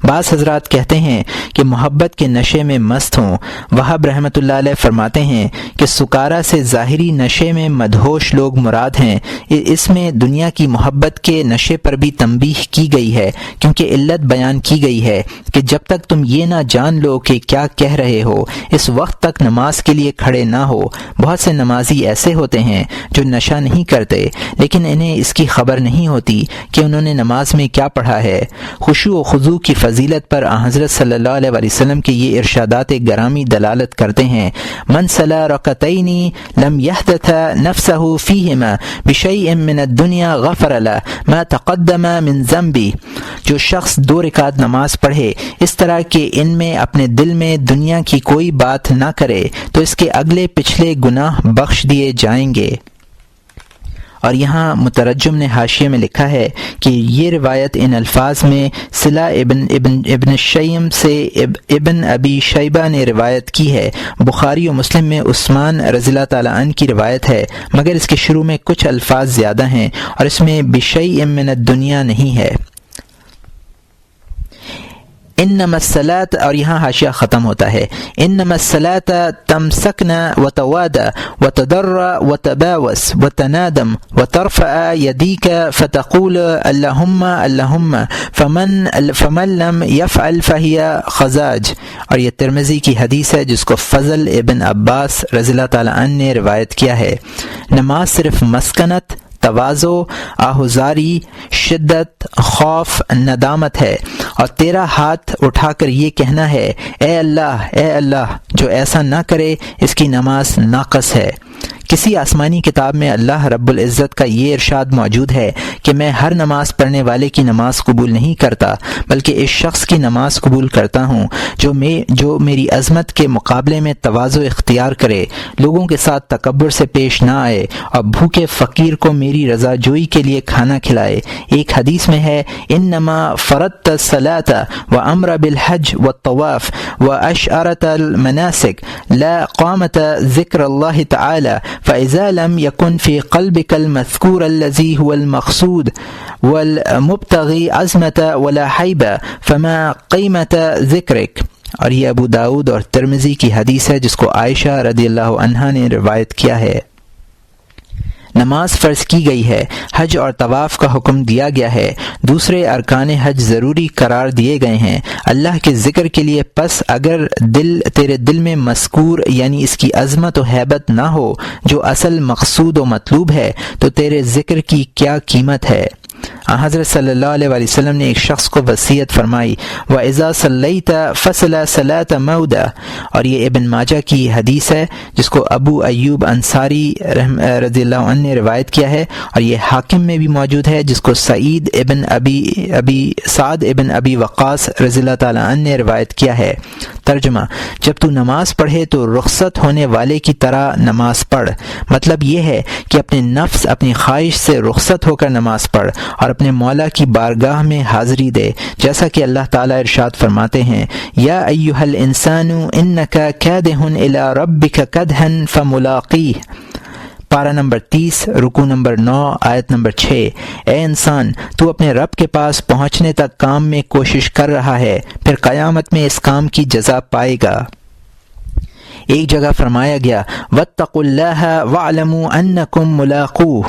بعض حضرات کہتے ہیں کہ محبت کے نشے میں مست ہوں۔ وہاب رحمۃ اللہ علیہ فرماتے ہیں کہ سکارا سے ظاہری نشے میں مدہوش لوگ مراد ہیں، اس میں دنیا کی محبت کے نشے پر بھی تنبیہ کی گئی ہے، کیونکہ علت بیان کی گئی ہے کہ جب تک تم یہ نہ جان لو کہ کیا کہہ رہے ہو، اس وقت تک نماز کے لیے کھڑے نہ ہو۔ بہت سے نمازی ایسے ہوتے ہیں جو نشہ نہیں کرتے، لیکن انہیں اس کی خبر نہیں ہوتی کہ انہوں نے نماز میں کیا پڑھا ہے۔ خشوع و خضوع کی فضیلت پر حضرت صلی اللہ علیہ وسلم کے یہ ارشادات گرامی دلالت کرتے ہیں، من صلی رکعتین لم یحدث نفسہ فیہما بشیء من الدنیا غفر له ما تقدم من ذنبہ، جو شخص 2 رکعت نماز پڑھے اس طرح کہ ان میں اپنے دل میں دنیا کی کوئی بات نہ کرے تو اس کے اگلے پچھلے گناہ بخش دیے جائیں گے۔ اور یہاں مترجم نے حاشیے میں لکھا ہے کہ یہ روایت ان الفاظ میں صلہ ابن شیم سے ابن ابی شیبہ نے روایت کی ہے۔ بخاری و مسلم میں عثمان رضی اللہ تعالیٰ عنہ کی روایت ہے، مگر اس کے شروع میں کچھ الفاظ زیادہ ہیں اور اس میں بشیء من الدنیا نہیں ہے۔ انما الصلاۃ، اور یہاں حاشیہ ختم ہوتا ہے، انما الصلاۃ تمسکنا وتوادى وتضرع وتباوس وتنادم وترفع يديك فتقول اللهم اللهم فمن لم يفعل فهي خزاج، اور یہ ترمذی کی حدیث ہے جس کو فضل ابن عباس رضی اللہ تعالی عنہ نے روایت کیا ہے۔ نماز صرف مسکنت، تواضع، آہوزاری، شدت، خوف، ندامت ہے، اور تیرا ہاتھ اٹھا کر یہ کہنا ہے اے اللہ اے اللہ، جو ایسا نہ کرے اس کی نماز ناقص ہے۔ کسی آسمانی کتاب میں اللہ رب العزت کا یہ ارشاد موجود ہے کہ میں ہر نماز پڑھنے والے کی نماز قبول نہیں کرتا، بلکہ اس شخص کی نماز قبول کرتا ہوں جو میری عظمت کے مقابلے میں تواضع اختیار کرے، لوگوں کے ساتھ تکبر سے پیش نہ آئے، اور بھوکے فقیر کو میری رضا جوئی کے لیے کھانا کھلائے۔ ایک حدیث میں ہے انما فرضت الصلاۃ وامر بالحج والطواف واشعرت المناسک لا قامت ذکر اللہ تعالی فإذا لم يكن في قلبك المذكور الذي هو المقصود والمبتغي عزمة ولا حيبة فما قيمة ذكرك، اور یہ ابو داؤد اور ترمذی کی حدیث ہے جس کو عائشہ رضی اللہ عنہا نے روایت کیا ہے۔ نماز فرض کی گئی ہے، حج اور طواف کا حکم دیا گیا ہے، دوسرے ارکان حج ضروری قرار دیے گئے ہیں اللہ کے ذکر کے لیے۔ پس اگر تیرے دل میں مذکور یعنی اس کی عظمت و ہیبت نہ ہو جو اصل مقصود و مطلوب ہے تو تیرے ذکر کی کیا قیمت ہے؟ حضرت صلی اللہ علیہ وآلہ وسلم نے ایک شخص کو وصیت فرمائی، وَإِذَا صَلَّيْتَ فَصَلَ صَلَاةَ مَوْدَ، اور یہ ابن ماجہ کی حدیث ہے جس کو ابو ایوب انصاری رضی اللہ عنہ نے روایت کیا ہے، اور یہ حاکم میں بھی موجود ہے جس کو سعد ابن ابی وقاص رضی اللہ تعالی عنہ نے روایت کیا ہے۔ ترجمہ: جب تو نماز پڑھے تو رخصت ہونے والے کی طرح نماز پڑھ، مطلب یہ ہے کہ اپنے نفس اپنی خواہش سے رخصت ہو کر نماز پڑھ اور اپنے مولا کی بارگاہ میں حاضری دے، جیسا کہ اللہ تعالیٰ ارشاد فرماتے ہیں، یا ایھا الانسان انک کادح الی ربک کدحا فملاقیہ، پارہ نمبر 30 رکوع نمبر 9 آیت نمبر 6۔ اے انسان، تو اپنے رب کے پاس پہنچنے تک کام میں کوشش کر رہا ہے، پھر قیامت میں اس کام کی جزا پائے گا۔ ایک جگہ فرمایا گیا واتقوا اللہ واعلموا انکم ملاقوہ،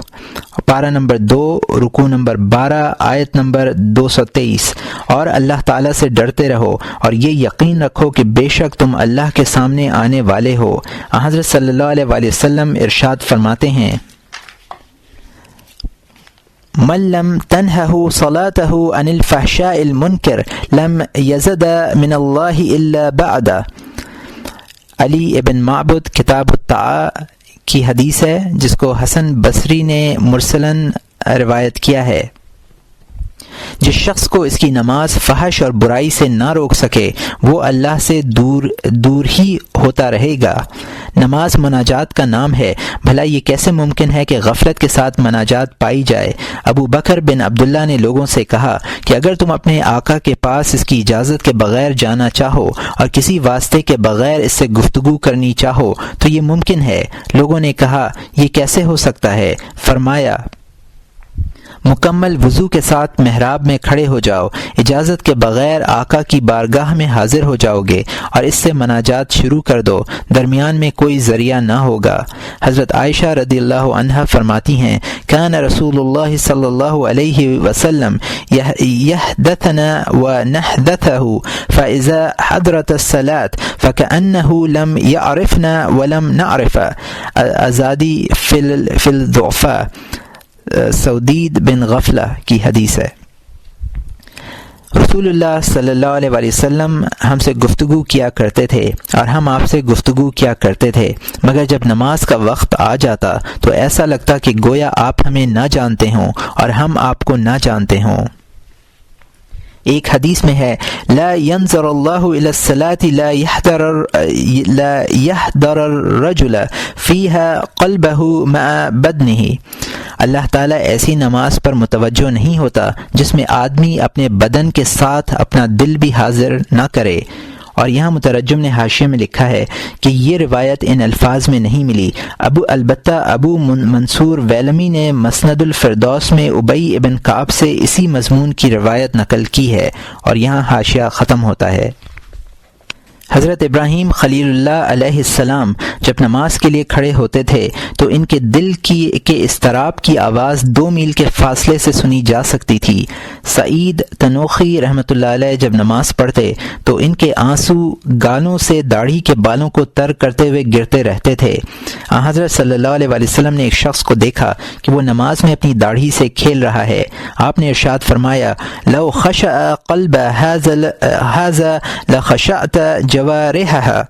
پارہ نمبر 2 رکوع نمبر 12 آیت نمبر 223، اور اللہ تعالیٰ سے ڈرتے رہو اور یہ یقین رکھو کہ بے شک تم اللہ کے سامنے آنے والے ہو۔ حضرت صلی اللہ علیہ وآلہ وسلم ارشاد فرماتے ہیں، من لم تنهه صلاته عن الفحشاء المنکر لم یزد من اللہ الا بعد۔ علی ابن معبد کتاب الطاعہ کی حدیث ہے جس کو حسن بصری نے مرسلاً روایت کیا ہے۔ جس شخص کو اس کی نماز فحش اور برائی سے نہ روک سکے وہ اللہ سے دور ہی ہوتا رہے گا۔ نماز مناجات کا نام ہے، بھلا یہ کیسے ممکن ہے کہ غفلت کے ساتھ مناجات پائی جائے؟ ابو بکر بن عبداللہ نے لوگوں سے کہا کہ اگر تم اپنے آقا کے پاس اس کی اجازت کے بغیر جانا چاہو اور کسی واسطے کے بغیر اس سے گفتگو کرنی چاہو تو یہ ممکن ہے۔ لوگوں نے کہا یہ کیسے ہو سکتا ہے؟ فرمایا مکمل وضو کے ساتھ محراب میں کھڑے ہو جاؤ، اجازت کے بغیر آقا کی بارگاہ میں حاضر ہو جاؤ گے اور اس سے مناجات شروع کر دو، درمیان میں کوئی ذریعہ نہ ہوگا۔ حضرت عائشہ رضی اللہ عنہا فرماتی ہیں، کان رسول اللہ صلی اللہ علیہ وسلم یحدثنا ونحدثه فاذا حضرت الصلاة فكأنه لم يعرفنا ولم نعرف۔ ازادی فی الضعفاء، سودید بن غفلہ کی حدیث ہے۔ رسول اللہ صلی اللہ علیہ وآلہ وسلم ہم سے گفتگو کیا کرتے تھے اور ہم آپ سے گفتگو کیا کرتے تھے، مگر جب نماز کا وقت آ جاتا تو ایسا لگتا کہ گویا آپ ہمیں نہ جانتے ہوں اور ہم آپ کو نہ جانتے ہوں۔ ایک حدیث میں ہے لا ينظر اللہ الى الصلاة لا يحضر الرجل فيها قلبه مع بدنه، اللہ تعالیٰ ایسی نماز پر متوجہ نہیں ہوتا جس میں آدمی اپنے بدن کے ساتھ اپنا دل بھی حاضر نہ کرے۔ اور یہاں مترجم نے حاشیے میں لکھا ہے کہ یہ روایت ان الفاظ میں نہیں ملی، البتہ ابو منصور ویلمی نے مسند الفردوس میں ابی ابن کعب سے اسی مضمون کی روایت نقل کی ہے، اور یہاں حاشیہ ختم ہوتا ہے۔ حضرت ابراہیم خلیل اللہ علیہ السلام جب نماز کے لیے کھڑے ہوتے تھے تو ان کے دل کے اضطراب کی آواز 2 میل کے فاصلے سے سنی جا سکتی تھی۔ سعید تنوخی رحمۃ اللہ علیہ جب نماز پڑھتے تو ان کے آنسو گالوں سے داڑھی کے بالوں کو تر کرتے ہوئے گرتے رہتے تھے۔ حضرت صلی اللہ علیہ وآلہ وسلم نے ایک شخص کو دیکھا کہ وہ نماز میں اپنی داڑھی سے کھیل رہا ہے۔ آپ نے ارشاد فرمایا لو خشع قلب هذا لخشعت جوارحها،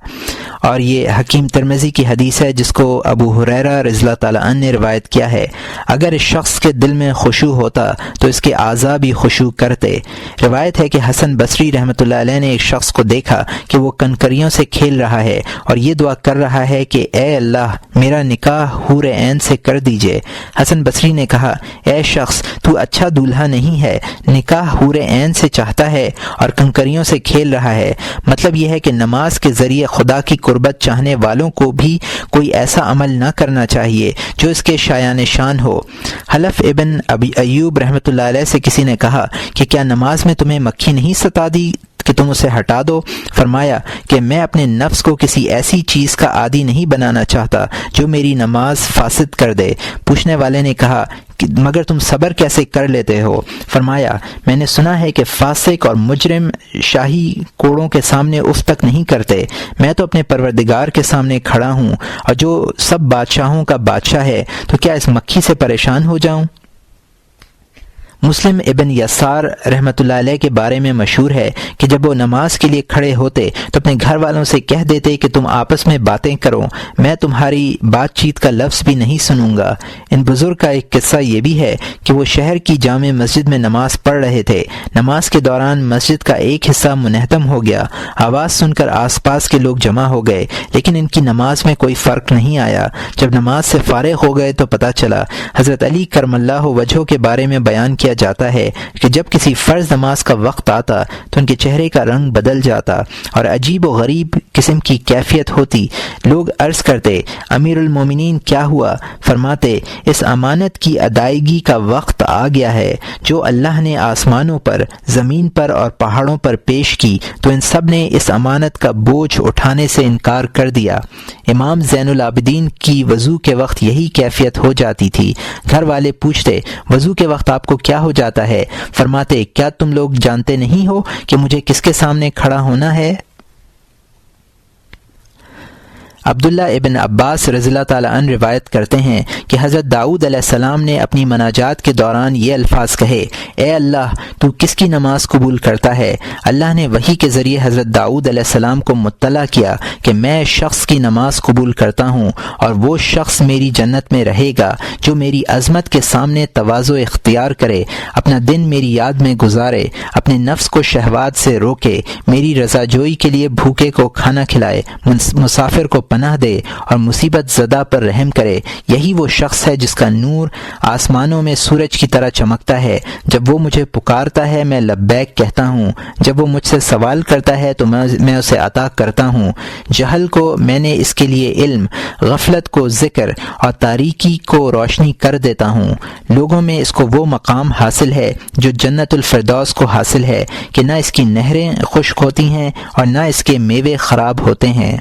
اور یہ حکیم ترمذی کی حدیث ہے جس کو ابو ہریرہ رضی اللہ تعالیٰ عنہ نے روایت کیا ہے، اگر اس شخص کے دل میں خشوع ہوتا تو اس کے اعضاء بھی خشوع کرتے۔ روایت ہے کہ حسن بصری رحمۃ اللہ علیہ نے ایک شخص کو دیکھا کہ وہ کنکریوں سے کھیل رہا ہے اور یہ دعا کر رہا ہے کہ اے اللہ میرا نکاح حور عین سے کر دیجئے۔ حسن بصری نے کہا اے شخص تو اچھا دولہا نہیں ہے، نکاح حور عین سے چاہتا ہے اور کنکریوں سے کھیل رہا ہے۔ مطلب یہ ہے کہ نماز کے ذریعے خدا کی قربت چاہنے والوں کو بھی کوئی ایسا عمل نہ کرنا چاہیے جو اس کے شایان شان ہو۔ حلف ابن ابی ایوب رحمۃ اللہ علیہ سے کسی نے کہا کہ کیا نماز میں تمہیں مکھی نہیں کہ تم اسے ہٹا دو؟ فرمایا کہ میں اپنے نفس کو کسی ایسی چیز کا عادی نہیں بنانا چاہتا جو میری نماز فاسد کر دے۔ پوچھنے والے نے کہا مگر تم صبر کیسے کر لیتے ہو؟ فرمایا میں نے سنا ہے کہ فاسق اور مجرم شاہی کوڑوں کے سامنے اف تک نہیں کرتے، میں تو اپنے پروردگار کے سامنے کھڑا ہوں اور جو سب بادشاہوں کا بادشاہ ہے، تو کیا اس مکھی سے پریشان ہو جاؤں؟ مسلم ابن یسار رحمۃ اللہ علیہ کے بارے میں مشہور ہے کہ جب وہ نماز کے لیے کھڑے ہوتے تو اپنے گھر والوں سے کہہ دیتے کہ تم آپس میں باتیں کرو، میں تمہاری بات چیت کا لفظ بھی نہیں سنوں گا۔ ان بزرگ کا ایک قصہ یہ بھی ہے کہ وہ شہر کی جامع مسجد میں نماز پڑھ رہے تھے۔ نماز کے دوران مسجد کا ایک حصہ منہدم ہو گیا۔ آواز سن کر آس پاس کے لوگ جمع ہو گئے، لیکن ان کی نماز میں کوئی فرق نہیں آیا۔ جب نماز سے فارغ ہو گئے تو پتہ چلا حضرت علی کرم اللہ وجہہ کے بارے میں بیان کیا جاتا ہے کہ جب کسی فرض نماز کا وقت آتا تو ان کے چہرے کا رنگ بدل جاتا اور عجیب و غریب قسم کی کیفیت ہوتی۔ لوگ عرض کرتے امیر المومنین کیا ہوا؟ فرماتے اس امانت کی ادائیگی کا وقت آ گیا ہے جو اللہ نے آسمانوں پر، زمین پر اور پہاڑوں پر پیش کی تو ان سب نے اس امانت کا بوجھ اٹھانے سے انکار کر دیا۔ امام زین العابدین کی وضو کے وقت یہی کیفیت ہو جاتی تھی۔ گھر والے پوچھتے وضو کے وقت آپ کو کیا ہو جاتا ہے؟ فرماتے کیا تم لوگ جانتے نہیں ہو کہ مجھے کس کے سامنے کھڑا ہونا ہے؟ عبداللہ ابن عباس رضی اللہ تعالیٰ عنہ روایت کرتے ہیں کہ حضرت داؤد علیہ السلام نے اپنی مناجات کے دوران یہ الفاظ کہے، اے اللہ تو کس کی نماز قبول کرتا ہے؟ اللہ نے وحی کے ذریعے حضرت داؤد علیہ السلام کو مطلع کیا کہ میں شخص کی نماز قبول کرتا ہوں اور وہ شخص میری جنت میں رہے گا جو میری عظمت کے سامنے تواضع اختیار کرے، اپنا دن میری یاد میں گزارے، اپنے نفس کو شہوات سے روکے، میری رضا جوئی کے لیے بھوکے کو کھانا کھلائے، مسافر کو پناہ دے اور مصیبت زدہ پر رحم کرے۔ یہی وہ شخص ہے جس کا نور آسمانوں میں سورج کی طرح چمکتا ہے۔ جب وہ مجھے پکارتا ہے میں لبیک کہتا ہوں، جب وہ مجھ سے سوال کرتا ہے تو میں اسے عطا کرتا ہوں۔ جہل کو میں نے اس کے لیے علم، غفلت کو ذکر اور تاریکی کو روشنی کر دیتا ہوں۔ لوگوں میں اس کو وہ مقام حاصل ہے جو جنت الفردوس کو حاصل ہے کہ نہ اس کی نہریں خشک ہوتی ہیں اور نہ اس کے میوے خراب ہوتے ہیں۔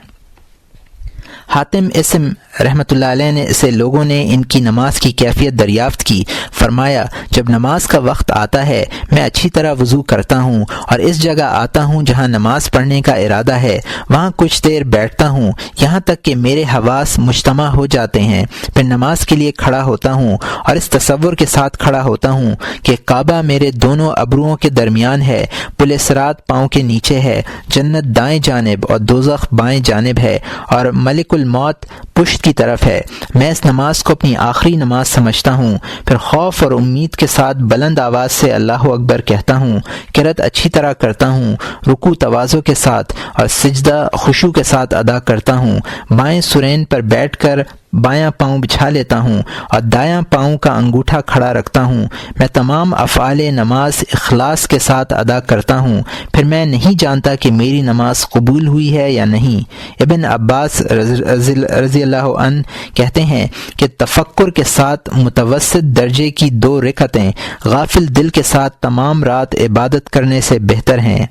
حاتم اسم رحمۃ اللہ علیہ نے اسے لوگوں نے ان کی نماز کی کیفیت دریافت کی۔ فرمایا جب نماز کا وقت آتا ہے میں اچھی طرح وضو کرتا ہوں اور اس جگہ آتا ہوں جہاں نماز پڑھنے کا ارادہ ہے، وہاں کچھ دیر بیٹھتا ہوں یہاں تک کہ میرے حواس مجتمع ہو جاتے ہیں، پھر نماز کے لیے کھڑا ہوتا ہوں اور اس تصور کے ساتھ کھڑا ہوتا ہوں کہ کعبہ میرے دونوں ابروؤں کے درمیان ہے، پل صراط پاؤں کے نیچے ہے، جنت دائیں جانب اور دوزخ بائیں جانب ہے اور ملک الموت پشت کی طرف ہے۔ میں اس نماز کو اپنی آخری نماز سمجھتا ہوں، پھر خوف اور امید کے ساتھ بلند آواز سے اللہ اکبر کہتا ہوں، قرات اچھی طرح کرتا ہوں، رکوع تواضع کے ساتھ اور سجدہ خشوع کے ساتھ ادا کرتا ہوں، بائیں سرین پر بیٹھ کر بایاں پاؤں بچھا لیتا ہوں اور دایاں پاؤں کا انگوٹھا کھڑا رکھتا ہوں۔ میں تمام افعال نماز اخلاص کے ساتھ ادا کرتا ہوں، پھر میں نہیں جانتا کہ میری نماز قبول ہوئی ہے یا نہیں۔ ابن عباس رضی اللہ عنہ کہتے ہیں کہ تفکر کے ساتھ متوسط درجے کی 2 رکعتیں غافل دل کے ساتھ تمام رات عبادت کرنے سے بہتر ہیں۔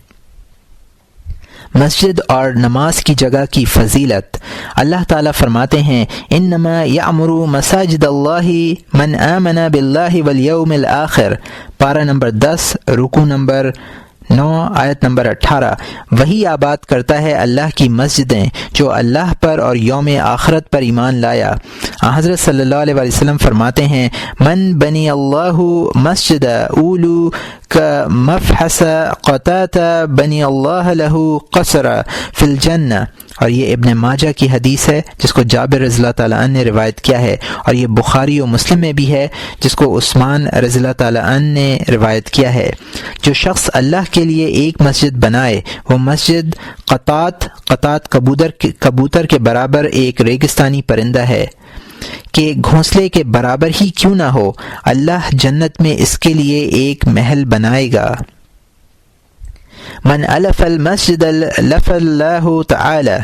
مسجد اور نماز کی جگہ کی فضیلت۔ اللہ تعالیٰ فرماتے ہیں انما یعمر مساجد اللہ من آمن باللہ والیوم الآخر، پارہ نمبر 10 رکوع نمبر 9 آیت نمبر 18۔ وہی آباد کرتا ہے اللہ کی مسجدیں جو اللہ پر اور یوم آخرت پر ایمان لایا۔ حضرت صلی اللہ علیہ وسلم فرماتے ہیں من بنی اللہ مسجد اولو کا مفحص قطات بنی اللہ لہ قصر فی الجنہ، اور یہ ابن ماجہ کی حدیث ہے جس کو جابر رضی اللہ تعالیٰ عنہ نے روایت کیا ہے، اور یہ بخاری و مسلم میں بھی ہے جس کو عثمان رضی اللہ تعالیٰ عنہ نے روایت کیا ہے۔ جو شخص اللہ کے لیے ایک مسجد بنائے وہ مسجد قطات کبوتر کے برابر ایک ریگستانی پرندہ ہے کہ گھونسلے کے برابر ہی کیوں نہ ہو، اللہ جنت میں اس کے لیے ایک محل بنائے گا۔ من الف المسجد لف اللہ تعالی،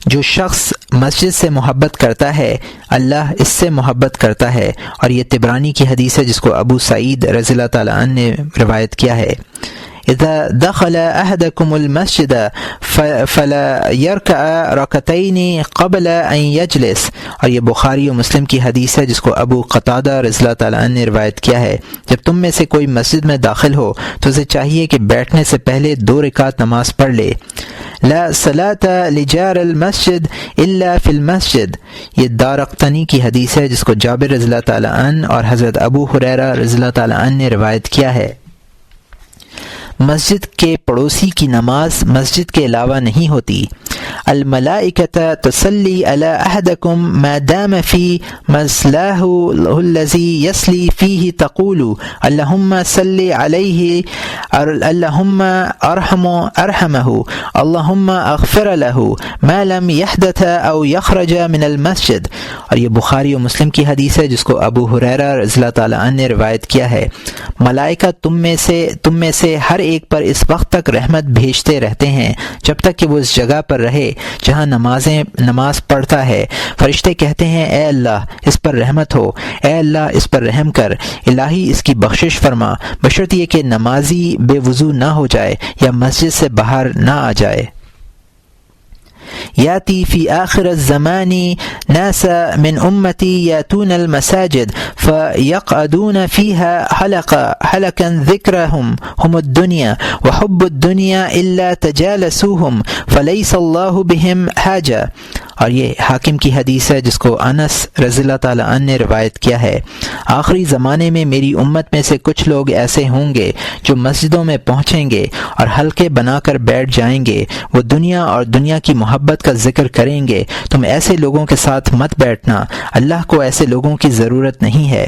جو شخص مسجد سے محبت کرتا ہے اللہ اس سے محبت کرتا ہے، اور یہ طبرانی کی حدیث ہے جس کو ابو سعید رضی اللہ تعالیٰ عنہ نے روایت کیا ہے۔ اذا دخل احدكم المسجد فلا يركع ركعتين قبل ان يجلس، اور یہ بخاری و مسلم کی حدیث ہے جس کو ابو قتادہ رضی اللہ تعالیٰ عنہ نے روایت کیا ہے۔ جب تم میں سے کوئی مسجد میں داخل ہو تو اسے چاہیے کہ بیٹھنے سے پہلے 2 رکعت نماز پڑھ لے۔ لا صلاة لجار المسجد الا فی المسجد، یہ دارقطنی کی حدیث ہے جس کو جابر رضی اللہ تعالیٰ عنہ اور حضرت ابو ہریرہ رضی اللہ تعالیٰ عنہ نے روایت کیا ہے۔ مسجد کے پڑوسی کی نماز مسجد کے علاوہ نہیں ہوتی۔ الملائکۃ تصلی علی احدکم ما دام فی مصلاہ الذی یصلی فیہ تقول اللہم صلی علیہ اللہم ارحمہ اللہم اغفر لہ ما لم یحدث او یخرج من المسجد، اور یہ بخاری و مسلم کی حدیث ہے جس کو ابو ہریرہ رضی اللہ تعالیٰ عنہ نے روایت کیا ہے۔ ملائکہ تم میں سے ہر ایک پر اس وقت تک رحمت بھیجتے رہتے ہیں جب تک کہ وہ اس جگہ پر رہے جہاں نماز پڑھتا ہے۔ فرشتے کہتے ہیں اے اللہ اس پر رحمت ہو، اے اللہ اس پر رحم کر، الہی اس کی بخشش فرما، بشرط یہ کہ نمازی بے وضو نہ ہو جائے یا مسجد سے باہر نہ آ جائے۔ یاتی فی آخر الزمان ناس من امتی یاتون المساجد فیقعدون فیها حلقا ذکرهم هم الدنیا وحب الدنیا الا تجالسوهم فلیس اللہ بهم حاجہ، اور یہ حاکم کی حدیث ہے جس کو انس رضی اللہ تعالیٰ عنہ نے روایت کیا ہے۔ آخری زمانے میں میری امت میں سے کچھ لوگ ایسے ہوں گے جو مسجدوں میں پہنچیں گے اور حلقے بنا کر بیٹھ جائیں گے، وہ دنیا اور دنیا کی محبت کا ذکر کریں گے۔ تم ایسے لوگوں کے ساتھ مت بیٹھنا، اللہ کو ایسے لوگوں کی ضرورت نہیں ہے۔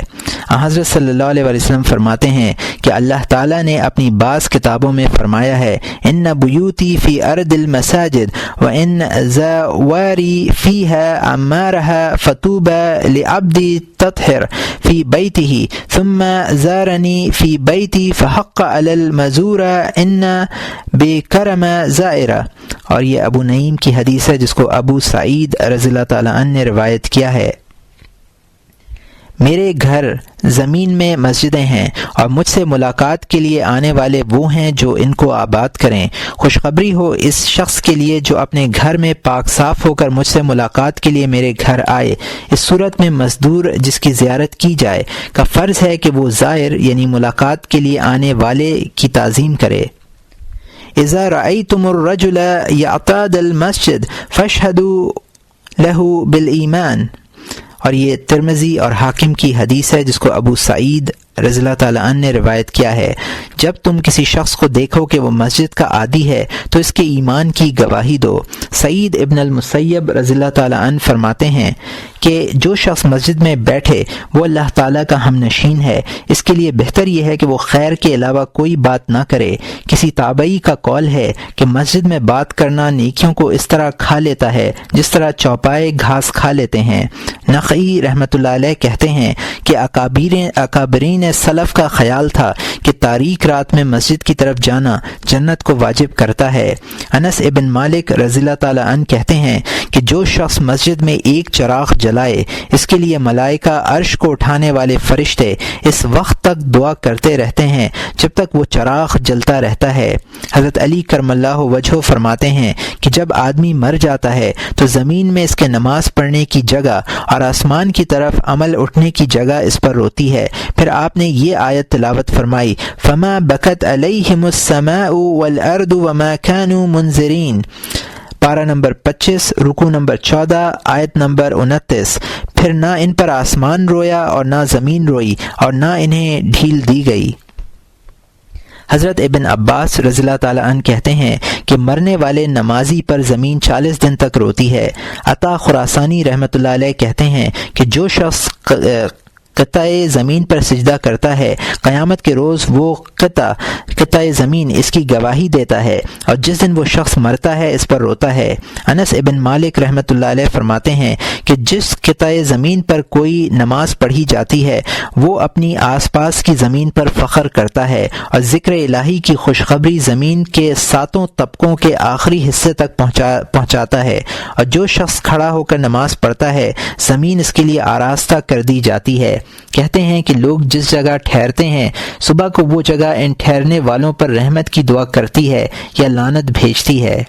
حضرت صلی اللہ علیہ وسلم فرماتے ہیں کہ اللہ تعالیٰ نے اپنی بعض کتابوں میں فرمایا ہے ان بیوتی فی ارض المساجد وان زواری فيها عمارها فتوبى لعبد تطهر في بيته ثم زارني في بيتي فحق على المزور ان بكرم زائرہ، اور یہ ابو نعیم کی حدیث ہے جس کو ابو سعید رضی اللہ تعالیٰ عنہ نے روایت کیا ہے۔ میرے گھر زمین میں مسجدیں ہیں اور مجھ سے ملاقات کے لیے آنے والے وہ ہیں جو ان کو آباد کریں۔ خوشخبری ہو اس شخص کے لیے جو اپنے گھر میں پاک صاف ہو کر مجھ سے ملاقات کے لیے میرے گھر آئے۔ اس صورت میں مزدور جس کی زیارت کی جائے کا فرض ہے کہ وہ زائر یعنی ملاقات کے لیے آنے والے کی تعظیم کرے۔ اذا رأيتم الرجل يعتاد المسجد فاشهدوا له بالایمان، اور یہ ترمذی اور حاکم کی حدیث ہے جس کو ابو سعید رضی اللہ تعالیٰ عنہ نے روایت کیا ہے۔ جب تم کسی شخص کو دیکھو کہ وہ مسجد کا عادی ہے تو اس کے ایمان کی گواہی دو۔ سعید ابن المسیب رضی اللہ تعالیٰ عنہ فرماتے ہیں کہ جو شخص مسجد میں بیٹھے وہ اللہ تعالیٰ کا ہم نشین ہے، اس کے لیے بہتر یہ ہے کہ وہ خیر کے علاوہ کوئی بات نہ کرے۔ کسی تابعی کا قول ہے کہ مسجد میں بات کرنا نیکیوں کو اس طرح کھا لیتا ہے جس طرح چوپائے گھاس کھا لیتے ہیں۔ نقعی رحمۃ اللہ علیہ کہتے ہیں کہ اکابرین سلف کا خیال تھا کہ تاریک رات میں مسجد کی طرف جانا جنت کو واجب کرتا ہے۔ انس ابن مالک رضی اللہ تعالیٰ عنہ کہتے ہیں کہ جو شخص مسجد میں ایک چراغ جلائے اس کے لیے ملائکہ عرش کو اٹھانے والے فرشتے اس وقت تک دعا کرتے رہتے ہیں جب تک وہ چراغ جلتا رہتا ہے۔ حضرت علی کرم اللہ وجہہ فرماتے ہیں کہ جب آدمی مر جاتا ہے تو زمین میں اس کے نماز پڑھنے کی جگہ اور آسمان کی طرف عمل اٹھنے کی جگہ اس پر روتی ہے۔ پھر آپ نے یہ آیت تلاوت فرمائی فما بکت علیہم السماء والارض وما كانوا منذرین، پارہ نمبر 25 رکوع نمبر 14 آیت نمبر 29۔ پھر نہ ان پر آسمان رویا اور نہ زمین روئی اور نہ انہیں ڈھیل دی گئی۔ حضرت ابن عباس رضی اللہ تعالیٰ عنہ کہتے ہیں کہ مرنے والے نمازی پر زمین 40 دن تک روتی ہے۔ عطا خراسانی رحمۃ اللہ علیہ کہتے ہیں کہ جو شخص قطع زمین پر سجدہ کرتا ہے، قیامت کے روز وہ قطع زمین اس کی گواہی دیتا ہے، اور جس دن وہ شخص مرتا ہے اس پر روتا ہے۔ انس ابن مالک رحمۃ اللہ علیہ فرماتے ہیں کہ جس قطع زمین پر کوئی نماز پڑھی جاتی ہے وہ اپنی آس پاس کی زمین پر فخر کرتا ہے، اور ذکر الہی کی خوشخبری زمین کے 7 طبقوں کے آخری حصے تک پہنچاتا ہے، اور جو شخص کھڑا ہو کر نماز پڑھتا ہے زمین اس کے لیے آراستہ کر دی جاتی ہے۔ کہتے ہیں کہ لوگ جس جگہ ٹھہرتے ہیں صبح کو وہ جگہ ان ٹھہرنے والوں پر رحمت کی دعا کرتی ہے یا لعنت بھیجتی ہے۔